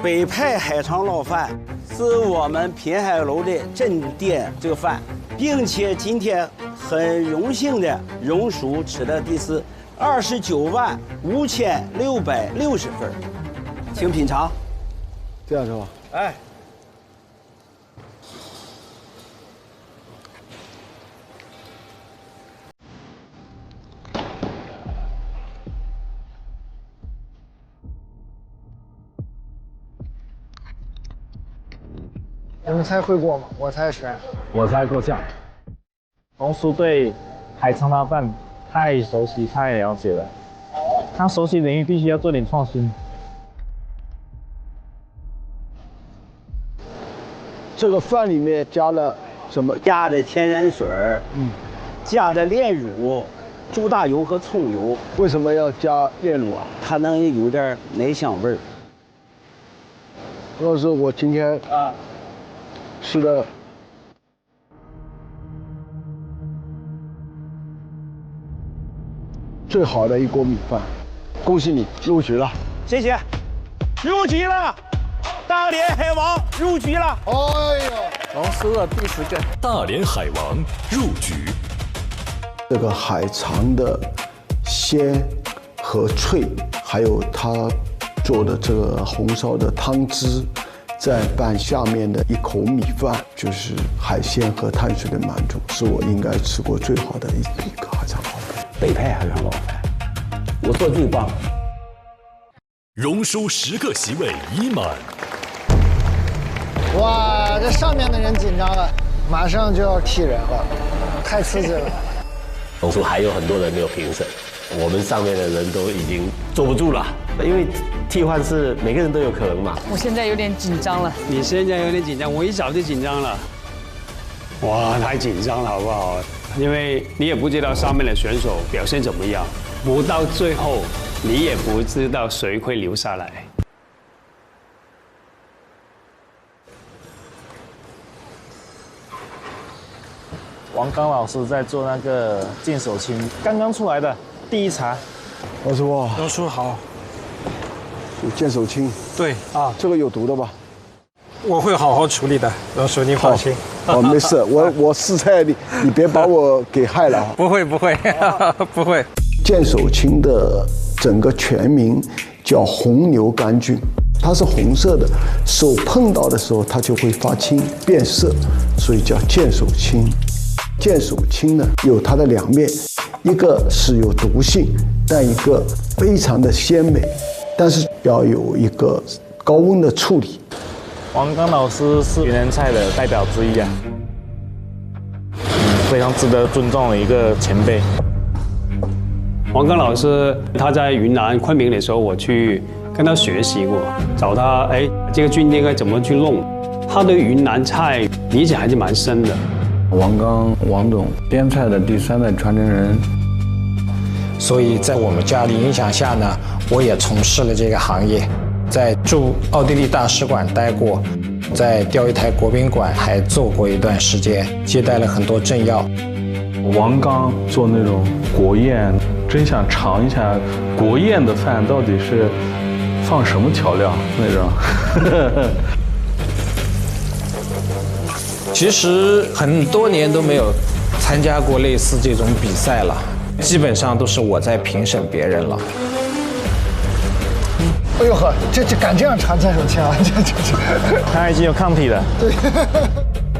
北派海肠捞饭是我们滨海楼的镇店这个饭，并且今天很荣幸的荣叔吃的的是295660份，请品尝。这样是吧？哎。你们猜会过吗？我猜是。我猜够呛。龙叔对海肠拉饭太熟悉、太了解了，他熟悉领域必须要做点创新。这个饭里面加了什么？加的天然水，加的炼乳、猪大油和葱油。为什么要加炼乳啊？它能有点奶香味儿。要是我今天吃的最好的一锅米饭，恭喜你入局了，谢谢，入局了，大连海王入局了。哎呦，龙叔的第10个，大连海王入局。这个海肠的鲜和脆，还有它做的这个红烧的汤汁，再拌下面的一口米饭，就是海鲜和碳水的满足，是我应该吃过最好的一个海肠捞饭。北派海肠捞饭，我做最棒。荣叔10个席位已满。哇，这上面的人紧张了，马上就要替人了，太刺激了。龙叔还有很多人没有评审，我们上面的人都已经坐不住了，因为替换是每个人都有可能嘛。我现在有点紧张了。你现在有点紧张，我一早就紧张了。哇，太紧张了，好不好？因为你也不知道上面的选手表现怎么样，不到最后，你也不知道谁会留下来。王刚老师在做那个剑手青，刚刚出来的第一茬。老师哇，龙叔好。有剑手青。对啊，这个有毒的吧？我会好好处理的，龙叔您放心。哦，没事，我试菜你别把我给害了。不会不会不会。剑手青的整个全名叫红牛杆菌，它是红色的，手碰到的时候它就会发青变色，所以叫剑手青。剑手青呢有它的两面，一个是有毒性，但一个非常的鲜美，但是要有一个高温的处理。王刚老师是云南菜的代表之一啊，非常值得尊重的一个前辈。王刚老师他在云南昆明的时候，我去跟他学习过，找他这个菌应该怎么去弄，他对云南菜理解还是蛮深的。王刚王总边菜的第3代传承人，所以在我们家的影响下呢，我也从事了这个行业。在驻奥地利大使馆待过，在钓鱼台国宾馆还做过一段时间，接待了很多政要。王刚做那种国宴，真想尝一下国宴的饭到底是放什么调料那种。其实很多年都没有参加过类似这种比赛了，基本上都是我在评审别人了。哎呦呵，这敢这样传剑手青啊！这，他已经有抗体了。对。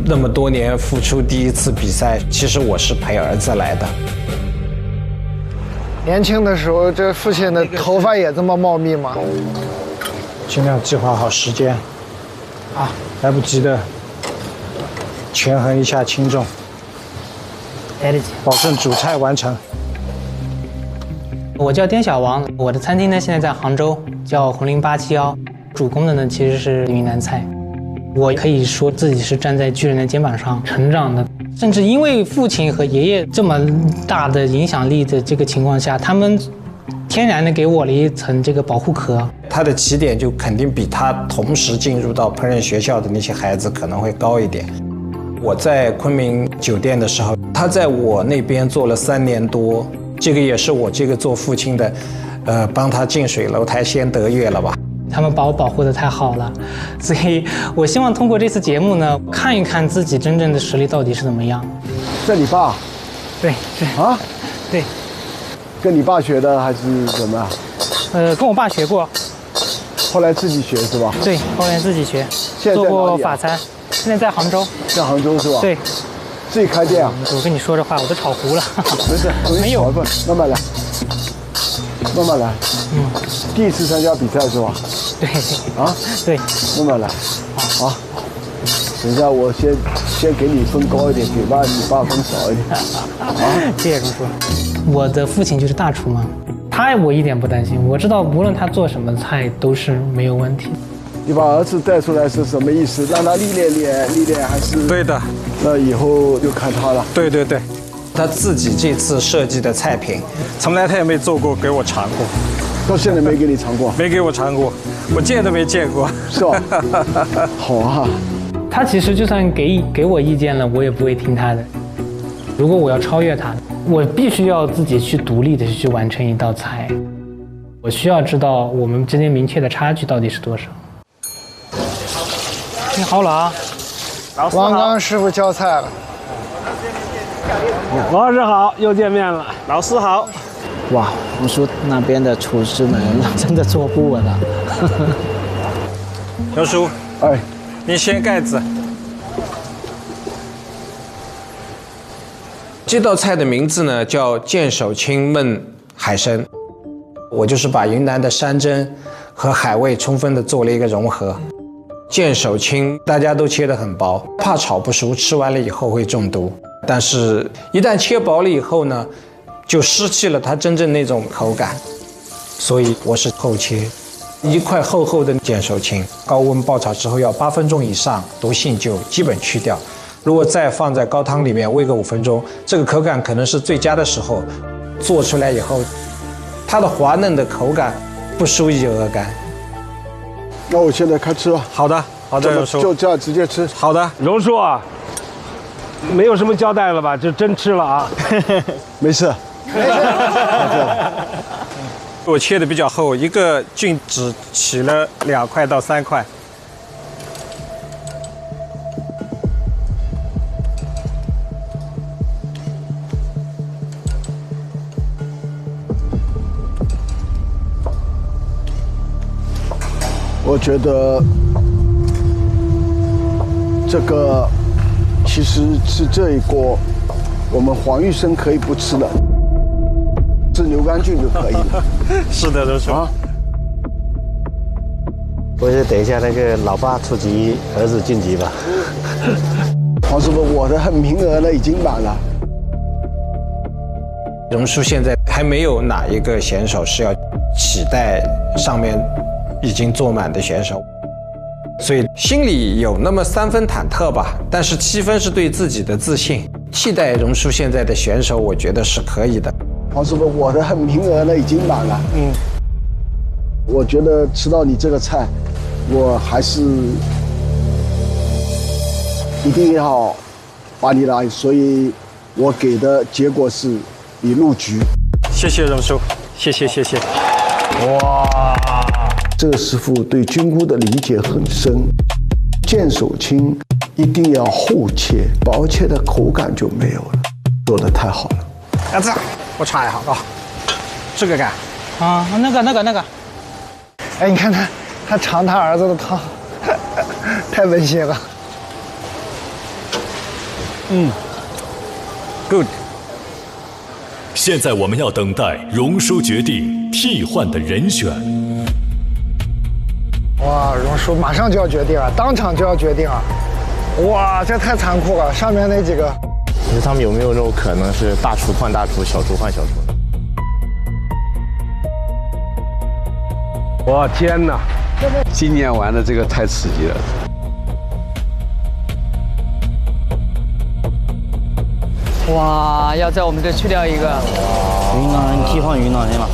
那么多年付出第一次比赛，其实我是陪儿子来的。年轻的时候，这父亲的头发也这么茂密吗？尽量计划好时间，啊，来不及的，权衡一下轻重，来得及，保证主菜完成。我叫滇小王，我的餐厅呢现在在杭州，叫红林871，主攻的呢其实是云南菜。我可以说自己是站在巨人的肩膀上成长的，甚至因为父亲和爷爷这么大的影响力的这个情况下，他们天然的给我了一层这个保护壳。他的起点就肯定比他同时进入到烹饪学校的那些孩子可能会高一点。我在昆明酒店的时候，他在我那边做了3年多。这个也是我这个做父亲的，帮他近水楼台先得月了吧。他们把我保护得太好了，所以我希望通过这次节目呢，看一看自己真正的实力到底是怎么样。这你爸？对，是啊，对，跟你爸学的还是怎么样？跟我爸学过，后来自己学是吧？对，后来自己学，做过法餐，现在在杭州。在杭州是吧？对。自己开店啊？我跟你说这话，我都炒糊了。没事，没有，慢慢来，慢慢来。第一次参加比赛是吧？对。啊？对。慢慢来。好。等一下，我先给你分高一点，给你爸分少一点。啊？谢谢叔叔。我的父亲就是大厨嘛，我一点不担心，我知道无论他做什么菜都是没有问题。你把儿子带出来是什么意思？让他历练还是？对的。那以后就看他了。对，他自己这次设计的菜品，从来他也没做过，给我尝过。到现在没给你尝过？没给我尝过，我见都没见过。是吧？好啊。他其实就算给我意见了，我也不会听他的。如果我要超越他，我必须要自己去独立的去完成一道菜。我需要知道我们之间明确的差距到底是多少。你好，老王刚师傅教菜了。王老师好，又见面了。老师好。哇，红叔那边的厨师们真的做不稳了。刘叔，哎，你掀盖子。这道菜的名字呢叫剑手青焖海参，我就是把云南的山珍和海味充分的做了一个融合。剑手青大家都切得很薄，怕炒不熟，吃完了以后会中毒。但是一旦切薄了以后呢，就失去了它真正那种口感，所以我是厚切。一块厚厚的剑手青，高温爆炒之后要8分钟以上，毒性就基本去掉。如果再放在高汤里面煨个5分钟，这个口感可能是最佳的时候。做出来以后，它的滑嫩的口感不输于鹅肝。那我现在开吃了。好的，荣叔，就这样直接吃。好的，荣叔啊，没有什么交代了吧？就真吃了啊？没事，没事。我切的比较厚，一个菌只起了2块到3块。我觉得这个其实是这一锅，我们黄玉生可以不吃的，吃牛肝菌就可以了。是的，都说。我就等一下那个老爸出局，儿子晋级吧。黄师傅，我的名额呢已经满了。榕树现在还没有哪一个选手是要期待上面已经坐满的选手，所以心里有那么3分忐忑吧，但是7分是对自己的自信。替代榕树现在的选手，我觉得是可以的。黄师傅，我的名额呢已经满了。我觉得吃到你这个菜，我还是一定要把你来，所以我给的结果是你入局。谢谢榕树，谢谢。哇！这个师傅对菌菇的理解很深，见手青一定要厚切，薄切的口感就没有了。做得太好了。儿子，我插一下啊，这个干啊，那个。哎，你看他尝他儿子的汤，太温馨了。good。现在我们要等待榕树决定替换的人选。哇，榕树马上就要决定了，当场就要决定了。哇，这太残酷了！上面那几个，你说他们有没有那种可能是大厨换大厨，小厨换小厨？我天哪！今年玩的这个太刺激了。哇，要在我们这去掉一个。云南人替换云南人了。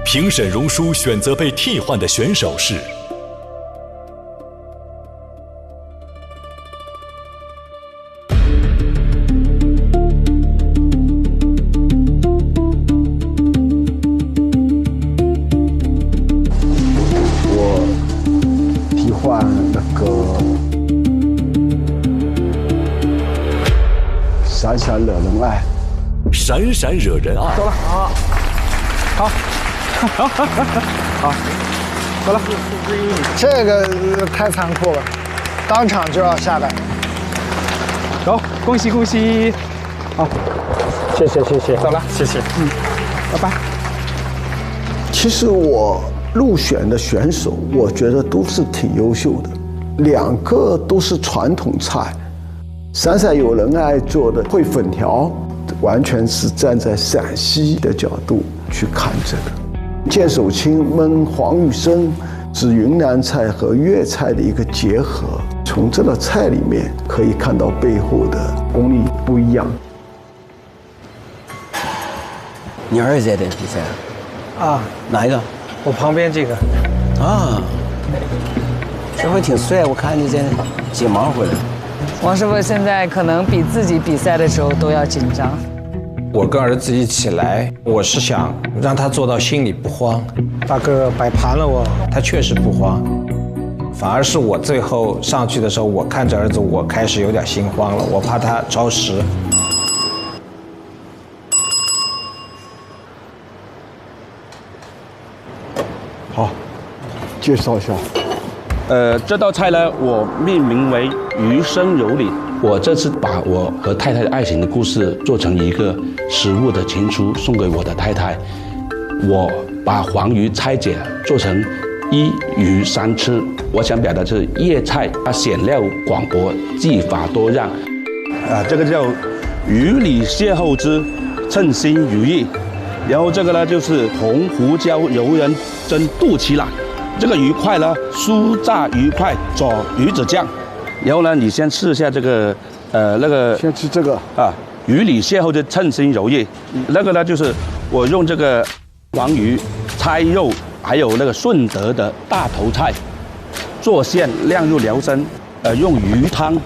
评审榕树选择被替换的选手是我替换那个闪闪惹人爱。闪闪惹人爱。走了，好，走了。这个太残酷了，当场就要下来。走，恭喜！好，谢谢。走了，谢谢。拜拜。其实我入选的选手，我觉得都是挺优秀的，2个都是传统菜。闪闪有人爱做的烩粉条，完全是站在陕西的角度去看这个。见手青焖黄玉生是云南菜和粤菜的一个结合，从这道菜里面可以看到背后的功力不一样。你儿子在这比赛啊？哪一个？我旁边这个。啊，这回挺帅，我看你在解盲回来。王师傅现在可能比自己比赛的时候都要紧张。我跟儿子一起来，我是想让他做到心里不慌。大哥摆盘了我，他确实不慌，反而是我最后上去的时候，我看着儿子，我开始有点心慌了，我怕他超时。好，介绍一下。这道菜呢，我命名为鱼生有礼。我这次把我和太太的爱情的故事做成一个食物的情书，送给我的太太。我把黄鱼拆解做成1鱼3吃，我想表达是粤菜，它选料广博，技法多样。这个叫鱼里邂逅之称心如意，然后这个呢就是红胡椒柔仁蒸肚脐腩。这个鱼块呢，酥炸鱼块佐鱼子酱。然后呢，你先试一下这个，那个。先吃这个啊，鱼里邂逅的称心如意。那个呢，就是我用这个黄鱼、菜肉，还有那个顺德的大头菜，做馅晾入辽参，用鱼汤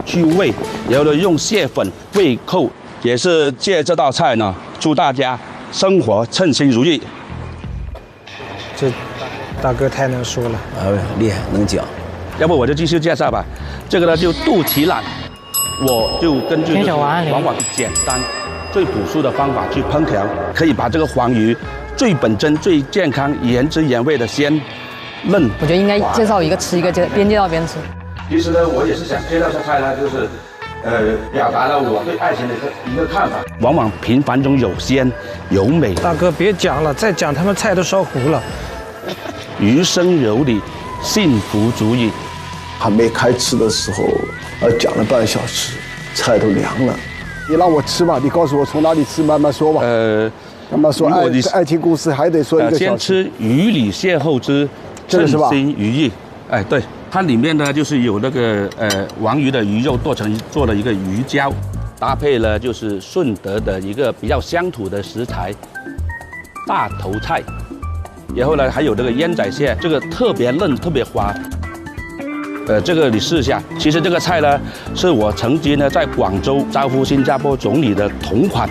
去煨，然后呢用蟹粉煨扣，也是借这道菜呢，祝大家生活称心如意。这大哥太能说了，厉害，能讲。要不我就继续介绍吧。这个呢就肚脐腩，我就根据就是往往简单、最朴素的方法去烹调，可以把这个黄鱼最本真、最健康、原汁原味的鲜嫩。我觉得应该介绍一个吃一个，边介绍边吃。其实呢，我也是想介绍这菜呢，就是表达了我对爱情的一个看法。往往平凡中有鲜有美。大哥别讲了，再讲他们菜都烧糊了。余生有你，幸福足矣。还没开吃的时候，讲了半小时，菜都凉了。你让我吃吧，你告诉我从哪里吃，慢慢说吧。慢慢说，爱情故事还得说1个小时。先吃鱼里邂逅之称心如意。哎，对，它里面呢就是有那个王鱼的鱼肉做了一个鱼胶，搭配了就是顺德的一个比较乡土的食材大头菜，然后呢还有这个烟仔蟹，这个特别嫩特别滑。这个你试一下。其实这个菜呢，是我曾经呢在广州招呼新加坡总理的同款，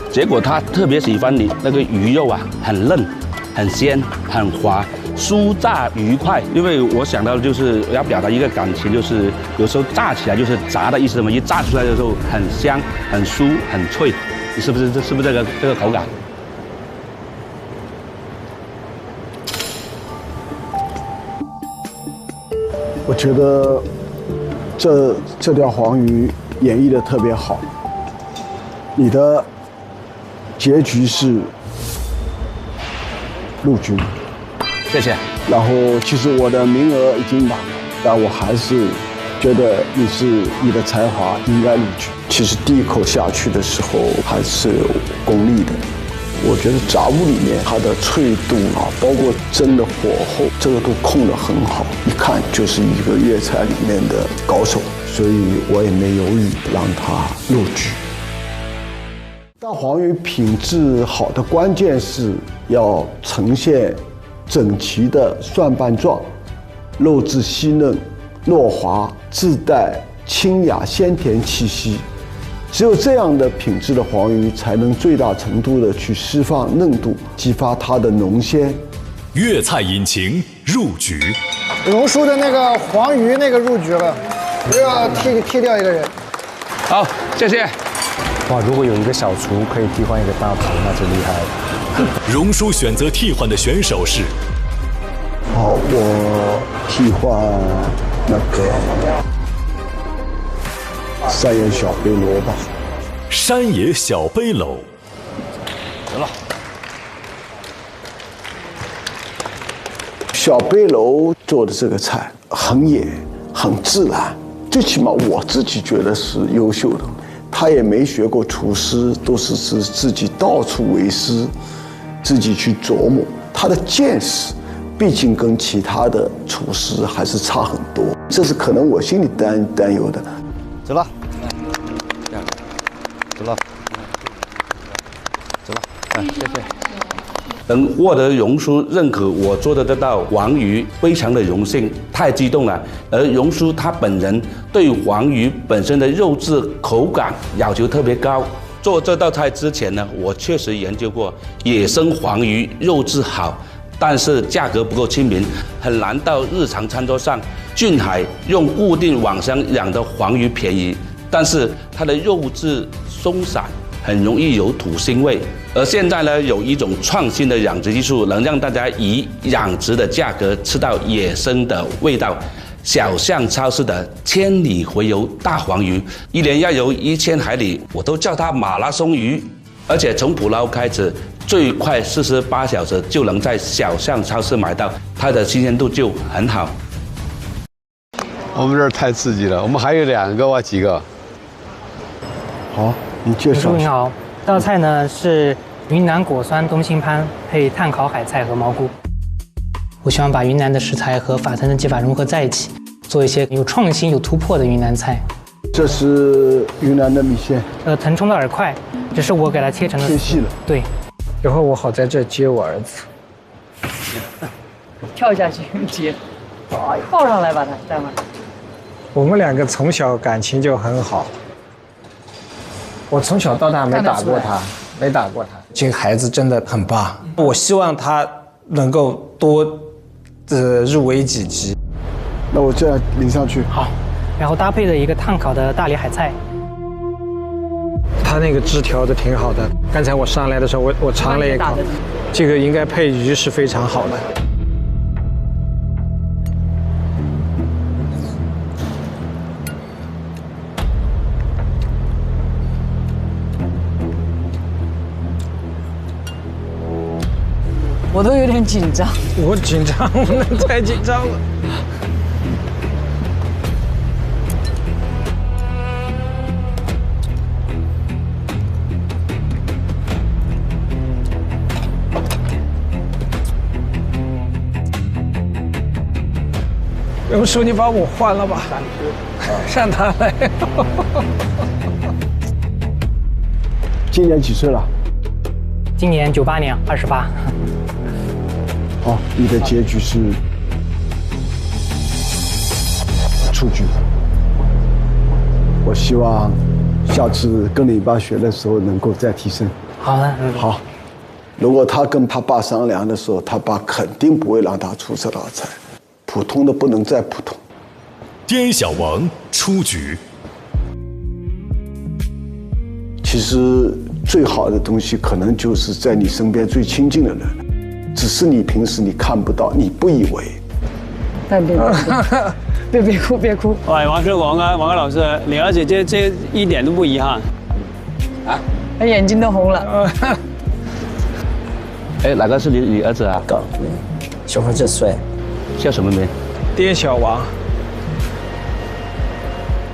结果他特别喜欢你那个鱼肉啊，很嫩、很鲜、很滑，酥炸愉快。因为我想到就是要表达一个感情，就是有时候炸起来就是炸的意思嘛，一炸出来的时候很香、很酥、很脆，是不是这个口感？我觉得这条黄鱼演绎的特别好。你的结局是陆军，谢谢。然后其实我的名额已经满了，但我还是觉得你的才华应该录取。其实第一口下去的时候还是有功力的。我觉得炸物里面它的脆度啊，包括蒸的火候，这个都控得很好，一看就是一个粤菜里面的高手，所以我也没犹豫让它录取。大黄鱼品质好的关键是要呈现整齐的蒜瓣状，肉质细嫩糯滑，自带清雅鲜甜气息。只有这样的品质的黄鱼，才能最大程度的去释放嫩度，激发它的浓鲜。粤菜引擎入局，榕叔的那个黄鱼那个入局了，又要踢掉一个人。好，谢谢。哇，如果有一个小厨可以替换一个大厨，那就厉害了。榕叔选择替换的选手是。好，我替换那个。山野小背篓吧。山野小背篓。得了。小背篓做的这个菜很野，很自然，最起码我自己觉得是优秀的。他也没学过厨师，都是自己到处为师，自己去琢磨。他的见识，毕竟跟其他的厨师还是差很多，这是可能我心里担忧的。走了，走了，走了，谢谢。能获得榕叔认可我做的这道黄鱼，非常的荣幸，太激动了。而榕叔他本人对黄鱼本身的肉质口感要求特别高。做这道菜之前呢，我确实研究过，野生黄鱼肉质好，但是价格不够亲民，很难到日常餐桌上。俊海用固定网箱养的黄鱼便宜，但是它的肉质松散，很容易有土腥味。而现在呢，有一种创新的养殖技术，能让大家以养殖的价格吃到野生的味道。小巷超市的千里回游大黄鱼，一年要游1000海里，我都叫它马拉松鱼。而且从捕捞开始，最快48小时就能在小巷超市买到，它的新鲜度就很好。我们这儿太刺激了，我们还有2个哇，几个？好，你介绍。你好，这道菜呢是云南果酸东星斑配炭烤海菜和蘑菇。我希望把云南的食材和法餐的技法融合在一起，做一些有创新、有突破的云南菜。这是云南的米线，腾冲的饵块，只是我给它切成了切细了。对，以后我好在这接我儿子。跳下去接。抱上来吧，他待会儿。我们两个从小感情就很好，我从小到大没打过他，没打过他。这个孩子真的很棒，我希望他能够多入围几级。那我这样淋上去。好，然后搭配着一个炭烤的大理海菜。他那个汁调的挺好的，刚才我上来的时候我尝了一口，这个应该配鱼是非常好的。我都有点紧张。我紧张，我太紧张了。用手你把我换了吧，让他来。今年几岁了？今年98年，28。好，你的结局是出局。我希望下次跟你爸学的时候能够再提升。好的，好。如果他跟他爸商量的时候，他爸肯定不会让他出这道菜。普通的不能再普通。滇小王出局。其实最好的东西，可能就是在你身边最亲近的人，只是你平时你看不到，你不以为。别哭，别哭。喂，王哥老师，你儿子这一点都不遗憾。啊？他眼睛都红了。哎，哪个是你儿子啊？97岁。叫什么名？滇小王。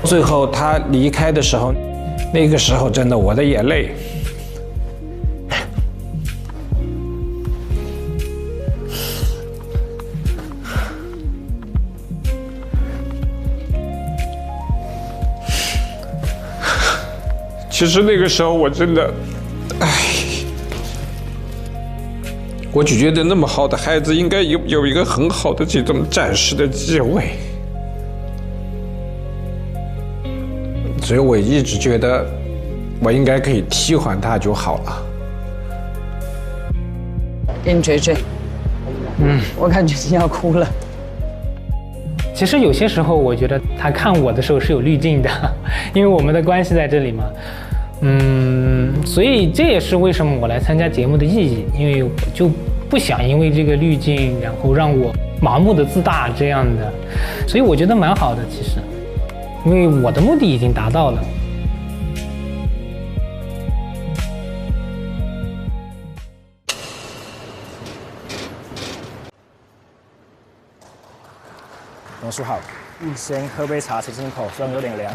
最后他离开的时候，那个时候真的我的眼泪。其实那个时候我真的，我就觉得那么好的孩子应该有一个很好的这种展示的机会，所以我一直觉得我应该可以替换他就好了。给你捶捶。我感觉你要哭了。其实有些时候，我觉得他看我的时候是有滤镜的，因为我们的关系在这里嘛。所以这也是为什么我来参加节目的意义，因为我就不想因为这个滤镜，然后让我盲目的自大这样的，所以我觉得蛮好的，其实，因为我的目的已经达到了。榕树好，先喝杯茶清清口，虽然有点凉。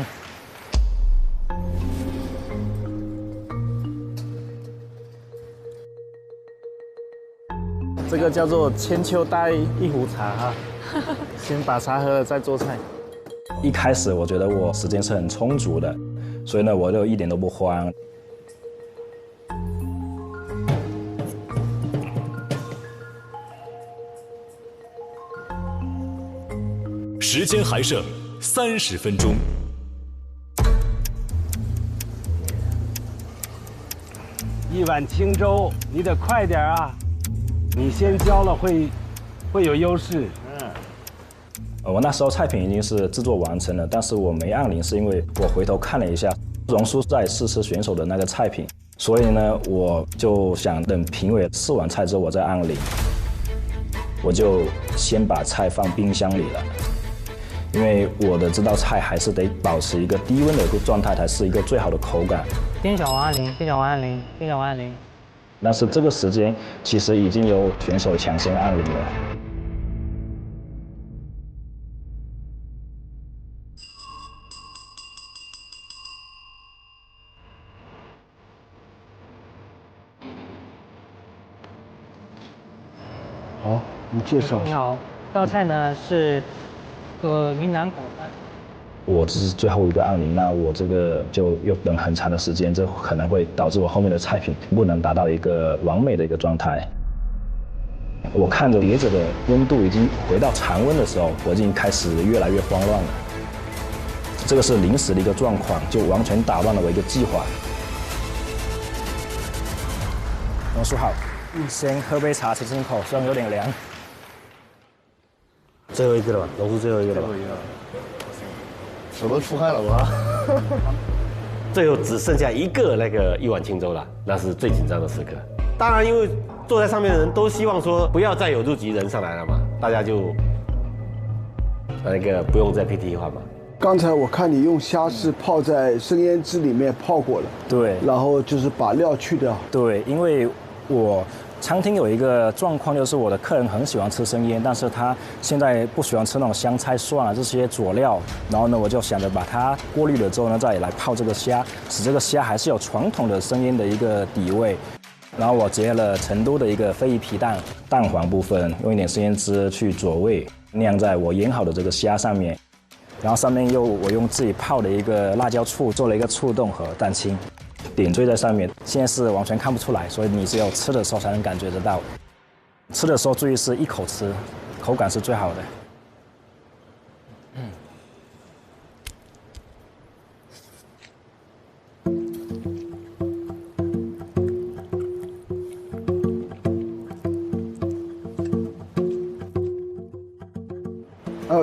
这个叫做千秋带一壶茶哈，先把茶喝了再做菜。一开始我觉得我时间是很充足的，所以呢我就一点都不慌。时间还剩30分钟。一碗清粥，你得快点啊！你先浇了会有优势。我那时候菜品已经是制作完成了，但是我没按铃，是因为我回头看了一下榕树在试吃选手的那个菜品，所以呢，我就想等评委试完菜之后我再按铃。我就先把菜放冰箱里了，因为我的这道菜还是得保持一个低温的一个状态，才是一个最好的口感。滇小王按铃，滇小王按铃，滇小王按铃。但是这个时间其实已经有选手抢先按铃了。好，你介绍。你好，这道菜呢是云南广饭。我这是最后一个按铃，那我这个就又等很长的时间，这可能会导致我后面的菜品不能达到一个完美的一个状态。我看着碟子的温度已经回到常温的时候，我已经开始越来越慌乱了。这个是临时的一个状况，就完全打乱了我一个计划。龙叔好，先喝杯茶，清清口，虽然有点凉。最后一个了吧，龙叔最后一个了吧？我都出汗了吧？最后只剩下一个那个一碗清粥了，那是最紧张的时刻。当然，因为坐在上面的人都希望说不要再有入籍人上来了嘛，大家就那个不用再配替换嘛。刚才我看你用虾是泡在生腌汁里面泡过了，对，然后就是把料去掉。对，因为我餐厅有一个状况，就是我的客人很喜欢吃生腌，但是他现在不喜欢吃那种香菜、蒜啊这些佐料。然后呢，我就想着把它过滤了之后呢，再来泡这个虾，使这个虾还是有传统的生腌的一个底味。然后我结合了成都的一个非遗皮蛋，蛋黄部分用一点生腌汁去佐味，酿在我腌好的这个虾上面。然后上面我用自己泡的一个辣椒醋做了一个醋冻和蛋清，点缀在上面。现在是完全看不出来，所以你只有吃的时候才能感觉得到。吃的时候注意是一口吃，口感是最好的。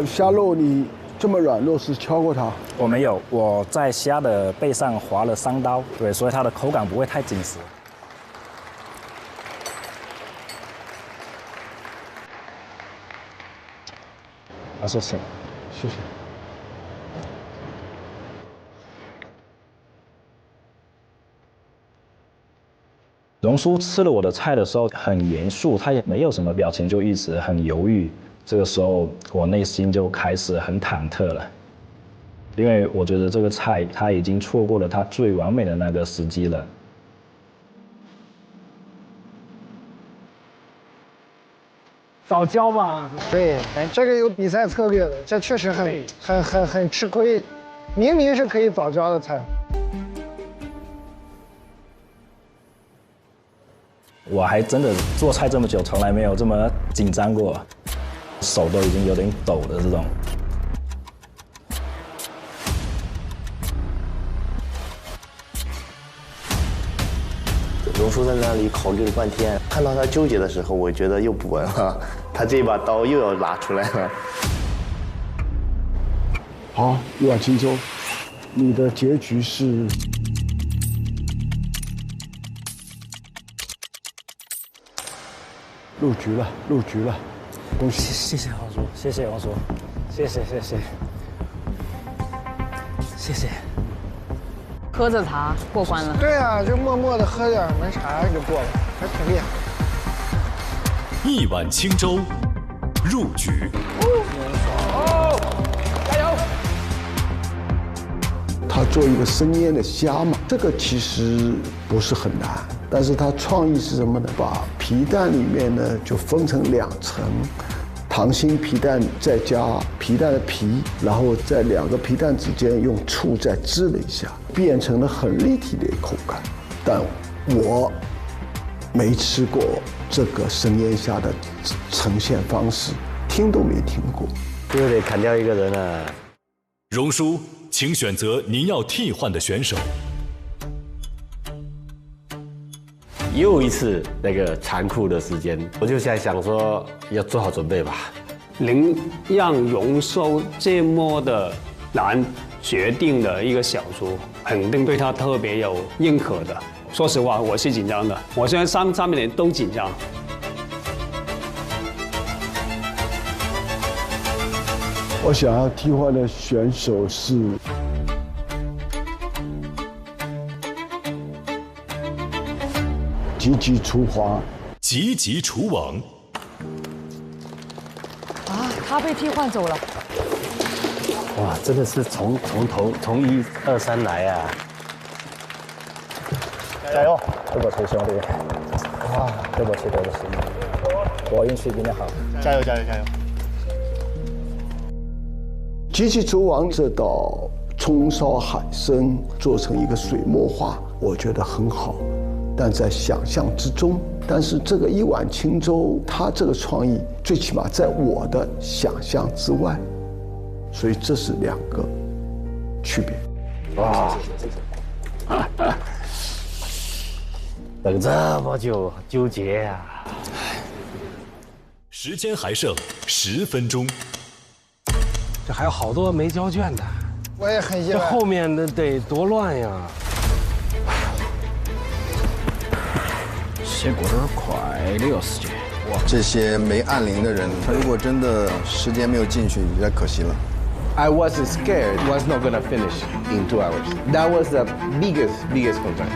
虾肉你这么软糯是敲过它？我没有，我在虾的背上划了3刀，对，所以它的口感不会太紧实。啊，谢谢，谢谢。荣叔吃了我的菜的时候很严肃，他也没有什么表情，就一直很犹豫。这个时候我内心就开始很忐忑了，因为我觉得这个菜他已经错过了他最完美的那个时机了。早教嘛，对，哎，这个有比赛策略的，这确实很吃亏，明明是可以早教的菜。我还真的做菜这么久，从来没有这么紧张过，手都已经有点抖的这种。荣叔在那里考虑了半天，看到他纠结的时候，我觉得又不稳了，他这把刀又要拿出来了。好，一碗清粥，你的结局是入局了，入局了，恭喜！谢谢王叔，谢谢王叔，谢谢。喝着茶过关了。对啊，就默默的喝点门茶就过了，还挺厉害。一碗清粥，入局。哦，加油！他做一个生腌的虾嘛，这个其实不是很难，但是他创意是什么呢？把皮蛋里面呢就分成2层。溏心皮蛋再加皮蛋的皮，然后在2个皮蛋之间用醋再滋了一下，变成了很立体的口感。但我没吃过这个生腌虾的呈现方式，听都没听过。又得砍掉一个人了。荣叔，请选择您要替换的选手。又一次那个残酷的时间，我就在想说要做好准备吧。能让荣叔这么的难决定的一个小厨，肯定对他特别有认可的。说实话，我是紧张的，我现在三面人都紧张。我想要替换的选手是吉吉厨皇，吉吉厨王。啊，他被替换走了。哇，真的是从头从1、2、3来啊！加油！对不起兄弟，哇，对不起，我运气比你好，加油！吉吉厨王这道葱烧海参做成一个水墨画，我觉得很好。但在想象之中，但是这个一碗清粥，它这个创意最起码在我的想象之外，所以这是两个区别。哇！等这么久，纠结呀！时间还剩10分钟，这还有好多没交卷的，我也很意外。这后面的得多乱呀！结果有点快的哟，时间。这些没按铃的人，他如果真的时间没有进去，有点可惜了。I wasn't scared. Was not gonna finish in 2 hours. That was the biggest concern.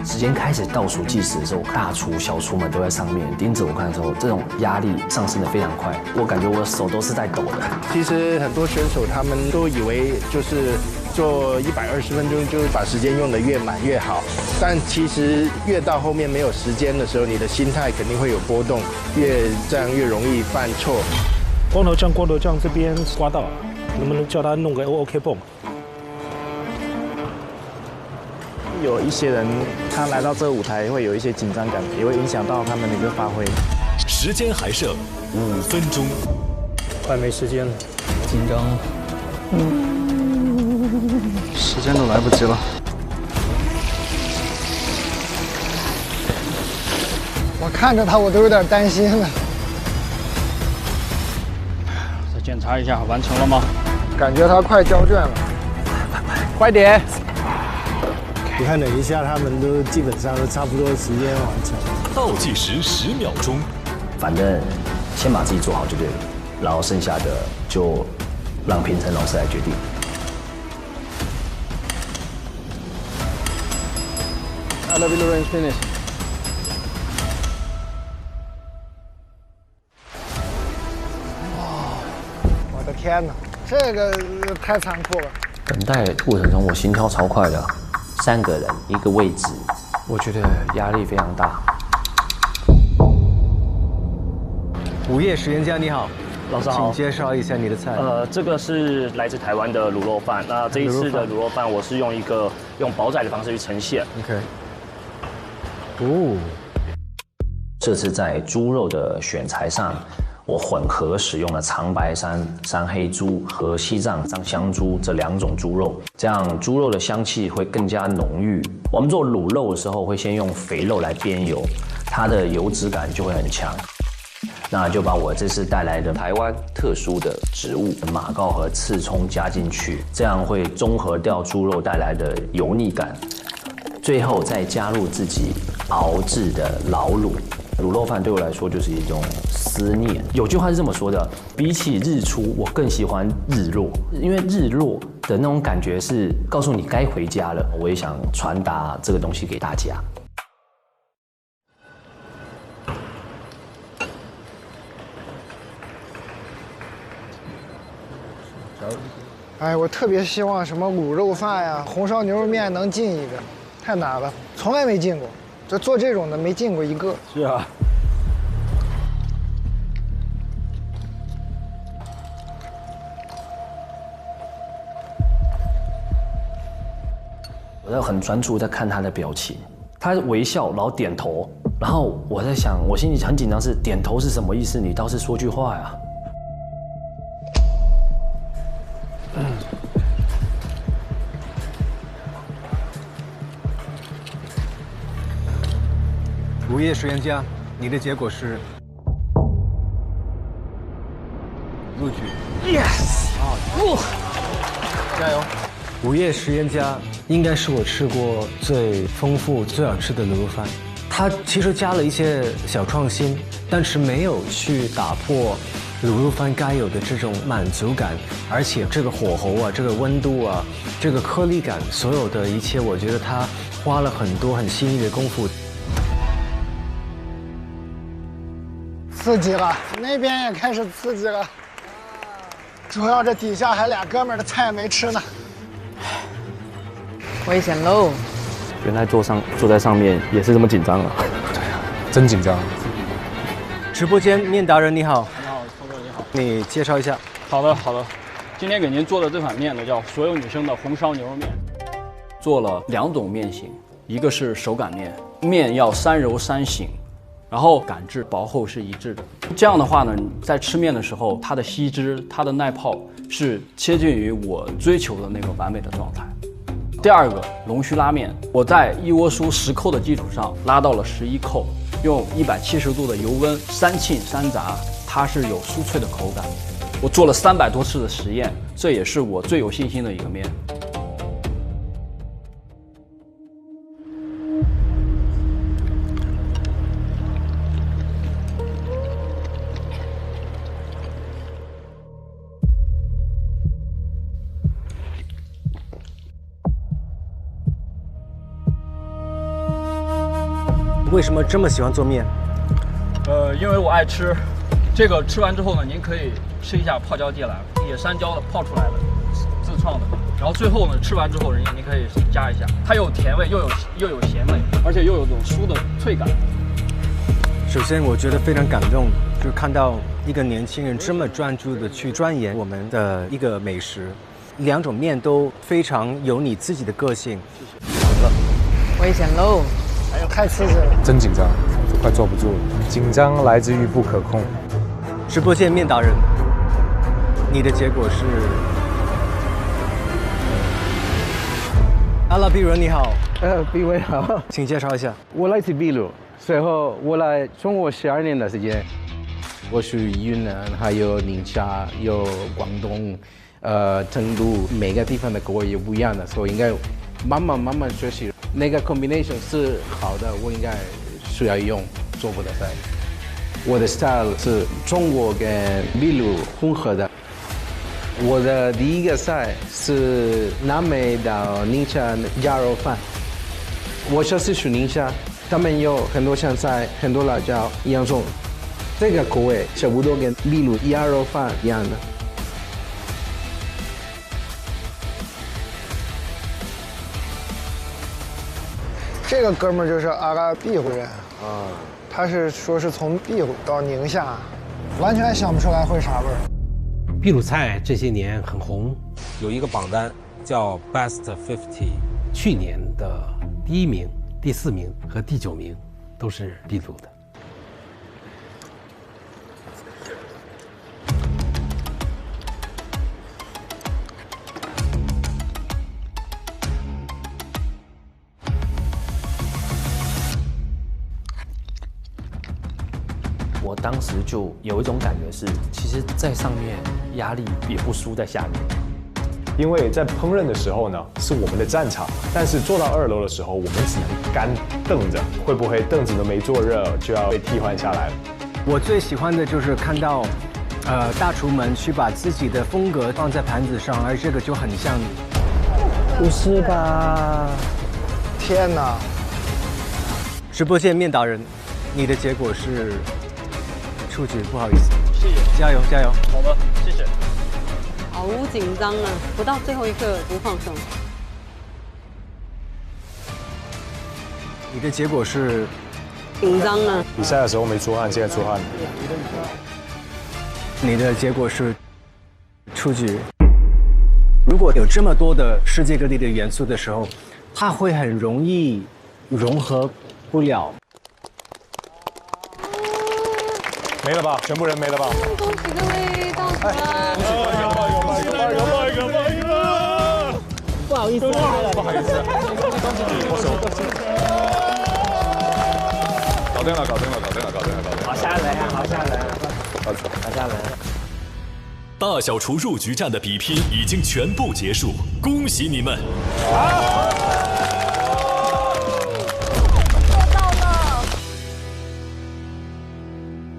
时间开始倒数计时的时候，大厨、小厨们都在上面盯着我看的时候，这种压力上升的非常快，我感觉我的手都是在抖的。其实很多选手他们都以为就是做120分钟就把时间用得越满越好，但其实越到后面没有时间的时候，你的心态肯定会有波动，这样越容易犯错。光头酱这边刮到，能不能叫他弄个 OK 泵？有一些人他来到这个舞台会有一些紧张感，也会影响到他们的一个发挥。时间还剩5分钟，快没时间了，紧张。时间都来不及了。我看着他，我都有点担心了。再检查一下，完成了吗？感觉他快交卷了，快点！你看等一下，他们都基本上都差不多时间完成。倒计时10秒钟，反正先把自己做好就对了，然后剩下的就让评审老师来决定。Lawrence finish。我的天哪，这个太残酷了。等待过程中，我心跳超快的，3个人1个位置，我觉得压力非常大。午夜实验家你好，老师好，请介绍一下你的菜。这个是来自台湾的卤肉饭。那这一次的卤肉饭，我是用煲仔的方式去呈现。OK。这次在猪肉的选材上，我混合使用了长白山黑猪和西藏香猪这2种猪肉，这样猪肉的香气会更加浓郁。我们做卤肉的时候，会先用肥肉来煸油，它的油脂感就会很强。那就把我这次带来的台湾特殊的植物马告和刺葱加进去，这样会中和掉猪肉带来的油腻感。最后再加入自己熬制的老卤。卤肉饭对我来说就是一种思念。有句话是这么说的：比起日出，我更喜欢日落，因为日落的那种感觉是告诉你该回家了。我也想传达这个东西给大家。哎，我特别希望什么卤肉饭呀、红烧牛肉面能进一个，太难了，从来没进过。就做这种的没进过一个。是啊。我在很专注在看他的表情，他微笑，然后点头，然后我在想，我心里很紧张，是点头是什么意思？你倒是说句话呀。午夜实验家，你的结果是录取。Yes！ 加油！午夜实验家应该是我吃过最丰富、最好吃的卤肉饭。它其实加了一些小创新，但是没有去打破卤肉饭该有的这种满足感，而且这个火候啊，这个温度啊，这个颗粒感，所有的一切，我觉得它花了很多很细腻的功夫。刺激了，那边也开始刺激了。主要这底下还俩哥们儿的菜没吃呢。危险喽！原来坐在上面也是这么紧张啊！对啊，真紧张。直播间面达人你好。你好，聪哥你好。你介绍一下。好的，今天给您做的这款面呢，叫所有女生的红烧牛肉面。做了2种面型，一个是手擀面，面要3柔3醒，然后擀制薄厚是一致的。这样的话呢，在吃面的时候，它的吸汁、它的耐泡是接近于我追求的那个完美的状态。第二个龙须拉面，我在一锅酥10扣的基础上拉到了11扣，用170度的油温3沁3炸，它是有酥脆的口感。我做了300多次的实验，这也是我最有信心的一个面。为什么这么喜欢做面？因为我爱吃。这个吃完之后呢，您可以吃一下泡椒芥蓝，野山椒的泡出来的，自创的。然后最后呢，吃完之后，您可以加一下，它有甜味，又有咸味，而且又有种酥的脆感。首先，我觉得非常感动，就是看到一个年轻人这么专注的去钻研我们的一个美食，2种面都非常有你自己的个性。危险喽！哎呦，太刺激了！真紧张，都快坐不住了。紧张来自于不可控。直播间面达人，你的结果是？阿拉比伦你好，毕伟好，请介绍一下。我来自秘鲁，随后我来中国12年的时间。我属于云南，还有宁夏，有广东，成都，每个地方的口味也不一样的，所以应该慢慢学习。那个 combination 是好的，我应该需要用中国的菜。我的 style 是中国跟秘鲁混合的。我的第一个菜是南美到宁夏鸭肉饭。我就是属宁夏，他们有很多香菜、很多辣椒、洋葱，这个口味差不多跟秘鲁鸭肉饭一样的。这个哥们儿就是阿拉庇湖人啊，他是说是从庇湖到宁夏，完全想不出来会啥味儿。秘鲁菜这些年很红，有一个榜单叫 Best 50，去年的第1名、第4名和第9名都是秘鲁的。我当时就有一种感觉是，其实，在上面压力也不输在下面。因为在烹饪的时候呢，是我们的战场，但是坐到2楼的时候，我们只能干瞪着，会不会凳子都没坐热就要被替换下来了？我最喜欢的就是看到，大厨们去把自己的风格放在盘子上，而这个就很像。不是吧？天哪！直播间面达人，你的结果是？出局，不好意思，谢谢，加油加油。好的，谢谢。好紧张啊，不到最后一刻不放松。你的结果是？紧张啊。比赛的时候没出汗，现在出汗。你的结果是出局。如果有这么多的世界各地的元素的时候，它会很容易融合不了。没了吧？全部人没了吧？恭喜各位到场！有吧！不好意思，不好意思，我手。搞定了！好吓人啊！好吓人！好吓人！大小厨入局战的比拼已经全部结束，恭喜你们！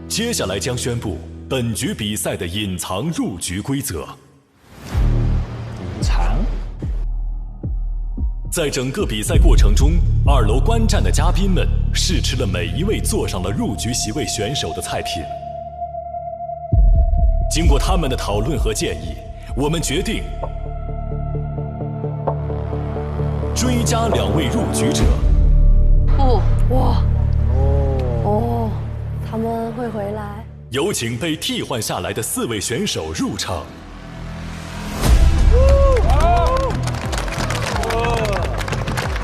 接下来将宣布本局比赛的隐藏入局规则。隐藏？在整个比赛过程中，2楼观战的嘉宾们试吃了每一位坐上了入局席位选手的菜品。经过他们的讨论和建议，我们决定追加2位入局者。他们会回来。有请被替换下来的4位选手入场。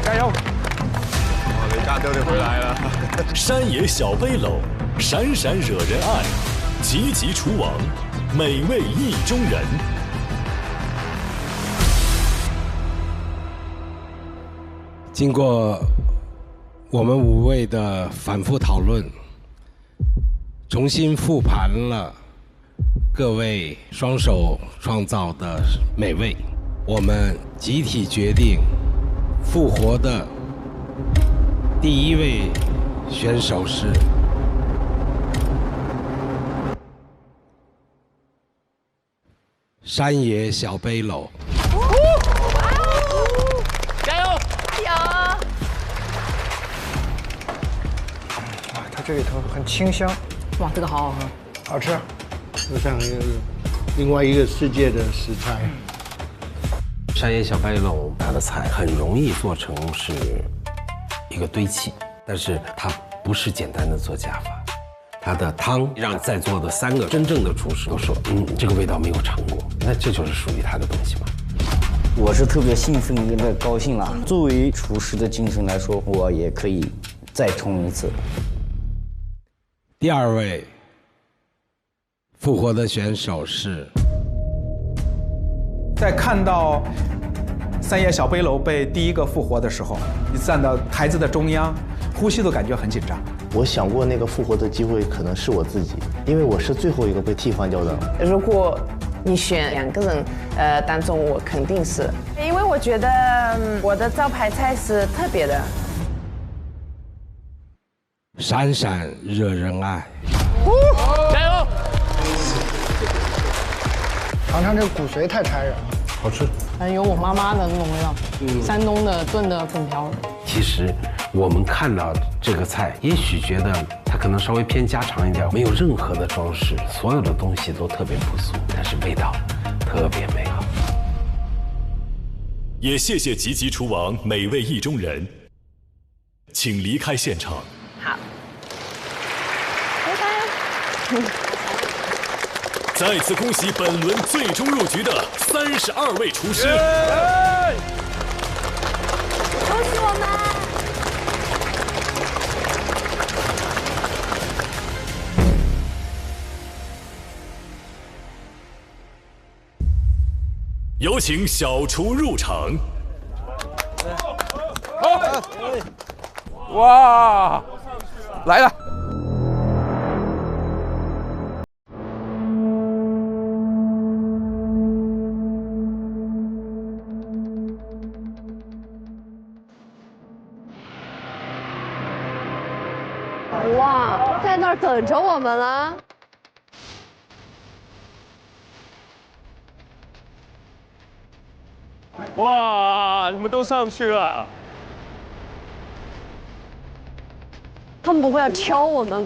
加油！雷大都得回来。山野小背篓，闪闪惹人爱，急急厨王，美味意中人。经过我们5位的反复讨论，重新复盘了各位双手创造的美味，我们集体决定复活的第1位选手是山野小背篓。加油！加油！哇，它这里头很清香。哇，这个好好喝，好吃。就像另外一个世界的食材。山野小背篓，它的菜很容易做成是一个堆砌，但是它不是简单的做加法。它的汤让在座的3个真正的厨师都说，这个味道没有尝过，那这就是属于他的东西嘛。我是特别兴奋，特别高兴啦。作为厨师的精神来说，我也可以再冲一次。第2位复活的选手是，在看到山野小背篓被第1个复活的时候，你站到台子的中央，呼吸都感觉很紧张。我想过那个复活的机会可能是我自己，因为我是最后一个被替换掉的。如果你选2个人，当中我肯定是，因为我觉得我的招牌菜是特别的。闪闪惹人爱。加油！尝尝这个骨髓太残忍了，好吃。有我妈妈的那种味道，山东的炖的粉条。其实我们看到这个菜，也许觉得它可能稍微偏家常一点，没有任何的装饰，所有的东西都特别朴素，但是味道特别美好。也谢谢吉吉厨王美味意中人，请离开现场。好，拜拜。再次恭喜本轮最终入局的32位厨师。恭喜我们！有请小厨入场。哇，来了！哇，在那儿等着我们了。哇，你们都上去了。他们不会要挑我们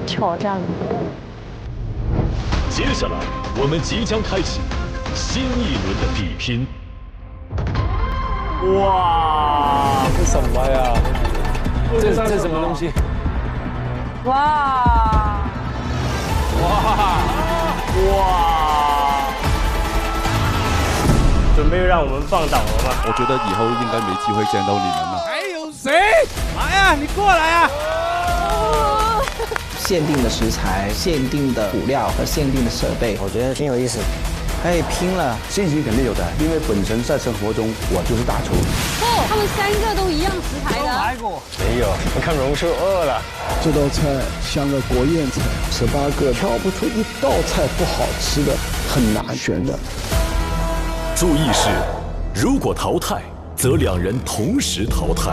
挑战吗？接下来，我们即将开启新一轮的比拼。哇，这什么呀？这什么东西？哇！准备让我们放倒了吗？我觉得以后应该没机会见到你们了。还有谁？来呀，你过来呀！限定的食材、限定的辅料和限定的设备，我觉得挺有意思。可以拼了，信心肯定有的，因为本身在生活中我就是大厨。哦，他们3个都一样食材的。来过。没有，我看榕树饿了。这道菜像个国宴菜，18个挑不出一道菜不好吃的，很难选的。注意是，如果淘汰，则2人同时淘汰。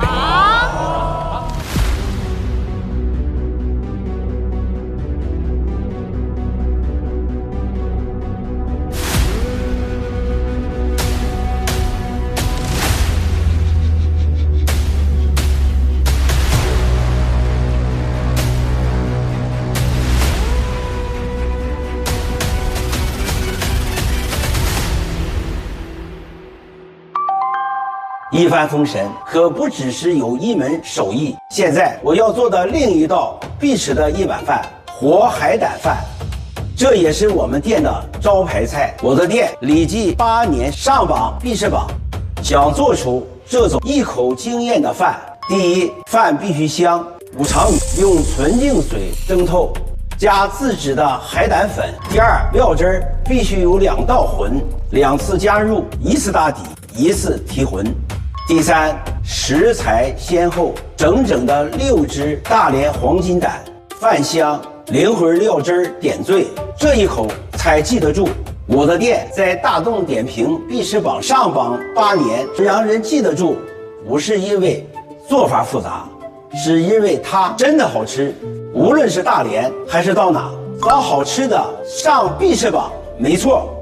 一帆风神可不只是有一门手艺，现在我要做的另一道必吃的一碗饭——活海胆饭，这也是我们店的招牌菜。我的店累计8年上榜必吃榜，想做出这种一口惊艳的饭，第一，饭必须香，五常米用纯净水蒸透，加自制的海胆粉。第二，料汁必须有2道浑，2次加入，1次打底，1次提浑。第三，食材先后，整整的6只大连黄金胆，饭香，灵魂料汁点缀，这一口才记得住。我的店在大众点评必吃榜上榜8年，让人记得住，不是因为做法复杂，是因为它真的好吃。无论是大连还是到哪，找好吃的上必吃榜，没错。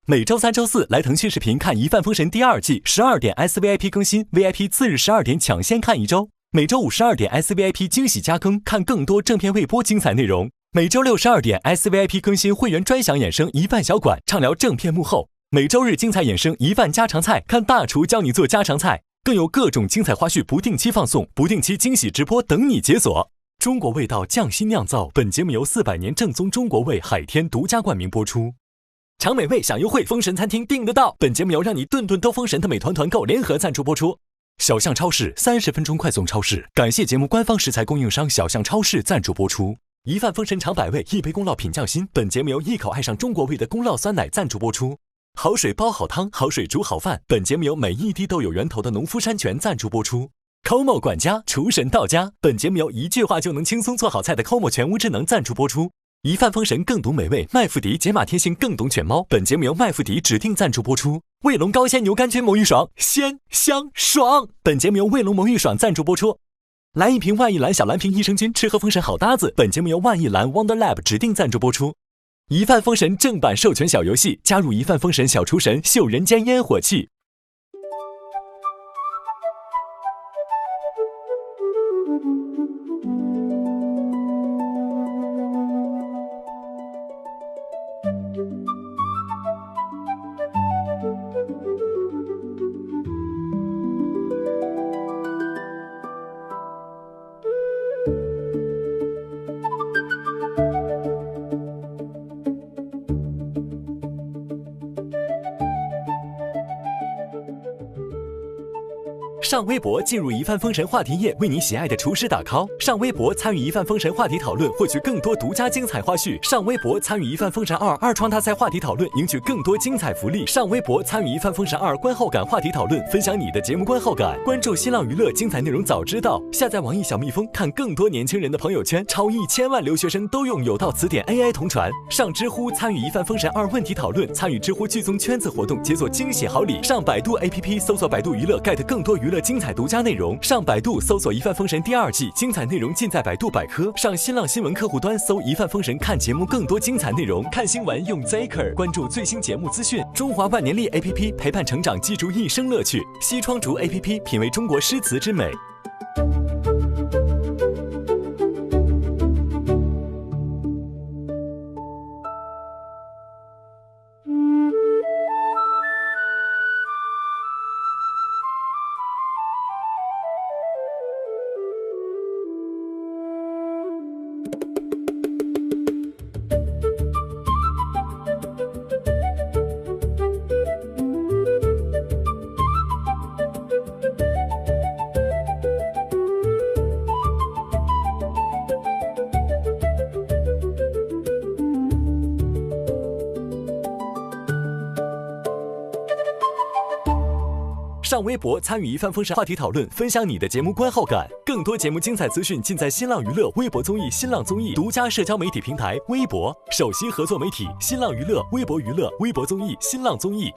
每周3、周4来腾讯视频看《一饭封神》第2季，12点 SVIP 更新 ，VIP 次日12点抢先看1周。每周5、12点 SVIP 惊喜加更，看更多正片未播精彩内容。每周6、12点 SVIP 更新会员专享衍生一饭小馆，畅聊正片幕后。每周日精彩衍生一饭家常菜，看大厨教你做家常菜，更有各种精彩花絮不定期放送，不定期惊喜直播等你解锁。中国味道匠心酿造，本节目由400年正宗中国味海天独家冠名播出。尝美味享优惠，封神餐厅订得到。本节目由让你顿顿都封神的美团团购联合赞助播出。小象超市30分钟快送超市，感谢节目官方食材供应商小象超市赞助播出。一饭封神尝百味，一杯宫酪品匠心。本节目由一口爱上中国味的宫酪酸奶赞助播出。好水煲好汤，好水煮好饭。本节目由每一滴都有源头的农夫山泉赞助播出。Como 管家厨神到家。本节目由一句话就能轻松做好菜的 Como 全屋智能赞助播出。一饭封神更懂美味，麦麸迪解码天性更懂犬猫。本节目由麦麸迪指定赞助播出。卫龙高鲜牛肝菌魔芋爽，鲜香爽。本节目由卫龙魔芋爽赞助播出。来一瓶万益蓝小蓝瓶益生菌，吃喝封神好搭子。本节目由万益蓝 Wonder Lab 指定赞助播出。一饭封神正版授权小游戏，加入一饭封神小厨神，秀人间烟火气。上微博进入一饭封神话题页，为你喜爱的厨师打 call。上微博参与一饭封神话题讨论，获取更多独家精彩花絮。上微博参与一饭封神2二创大赛话题讨论，赢取更多精彩福利。上微博参与一饭封神2观后感话题讨论，分享你的节目观后感。关注新浪娱乐，精彩内容早知道。下载网易小蜜蜂，看更多年轻人的朋友圈。超1000万留学生都用有道词典 AI 同传。上知乎参与一饭封神2问题讨论，参与知乎剧综圈子活动，解锁惊喜好礼。上百度 APP 搜索百度娱乐 get 更多娱乐精彩独家内容。上百度搜索一饭封神第2季，精彩内容尽在百度百科。上新浪新闻客户端搜一饭封神，看节目更多精彩内容。看新闻用 Zaker， 关注最新节目资讯。中华万年历 APP 陪伴成长，记住一生乐趣。西窗竹 APP 品味中国诗词之美。上微博参与一饭封神话题讨论，分享你的节目观后感。更多节目精彩资讯尽在新浪娱乐微博综艺、新浪综艺独家社交媒体平台微博，首席合作媒体新浪娱乐、微博娱乐、微博综艺、新浪综艺。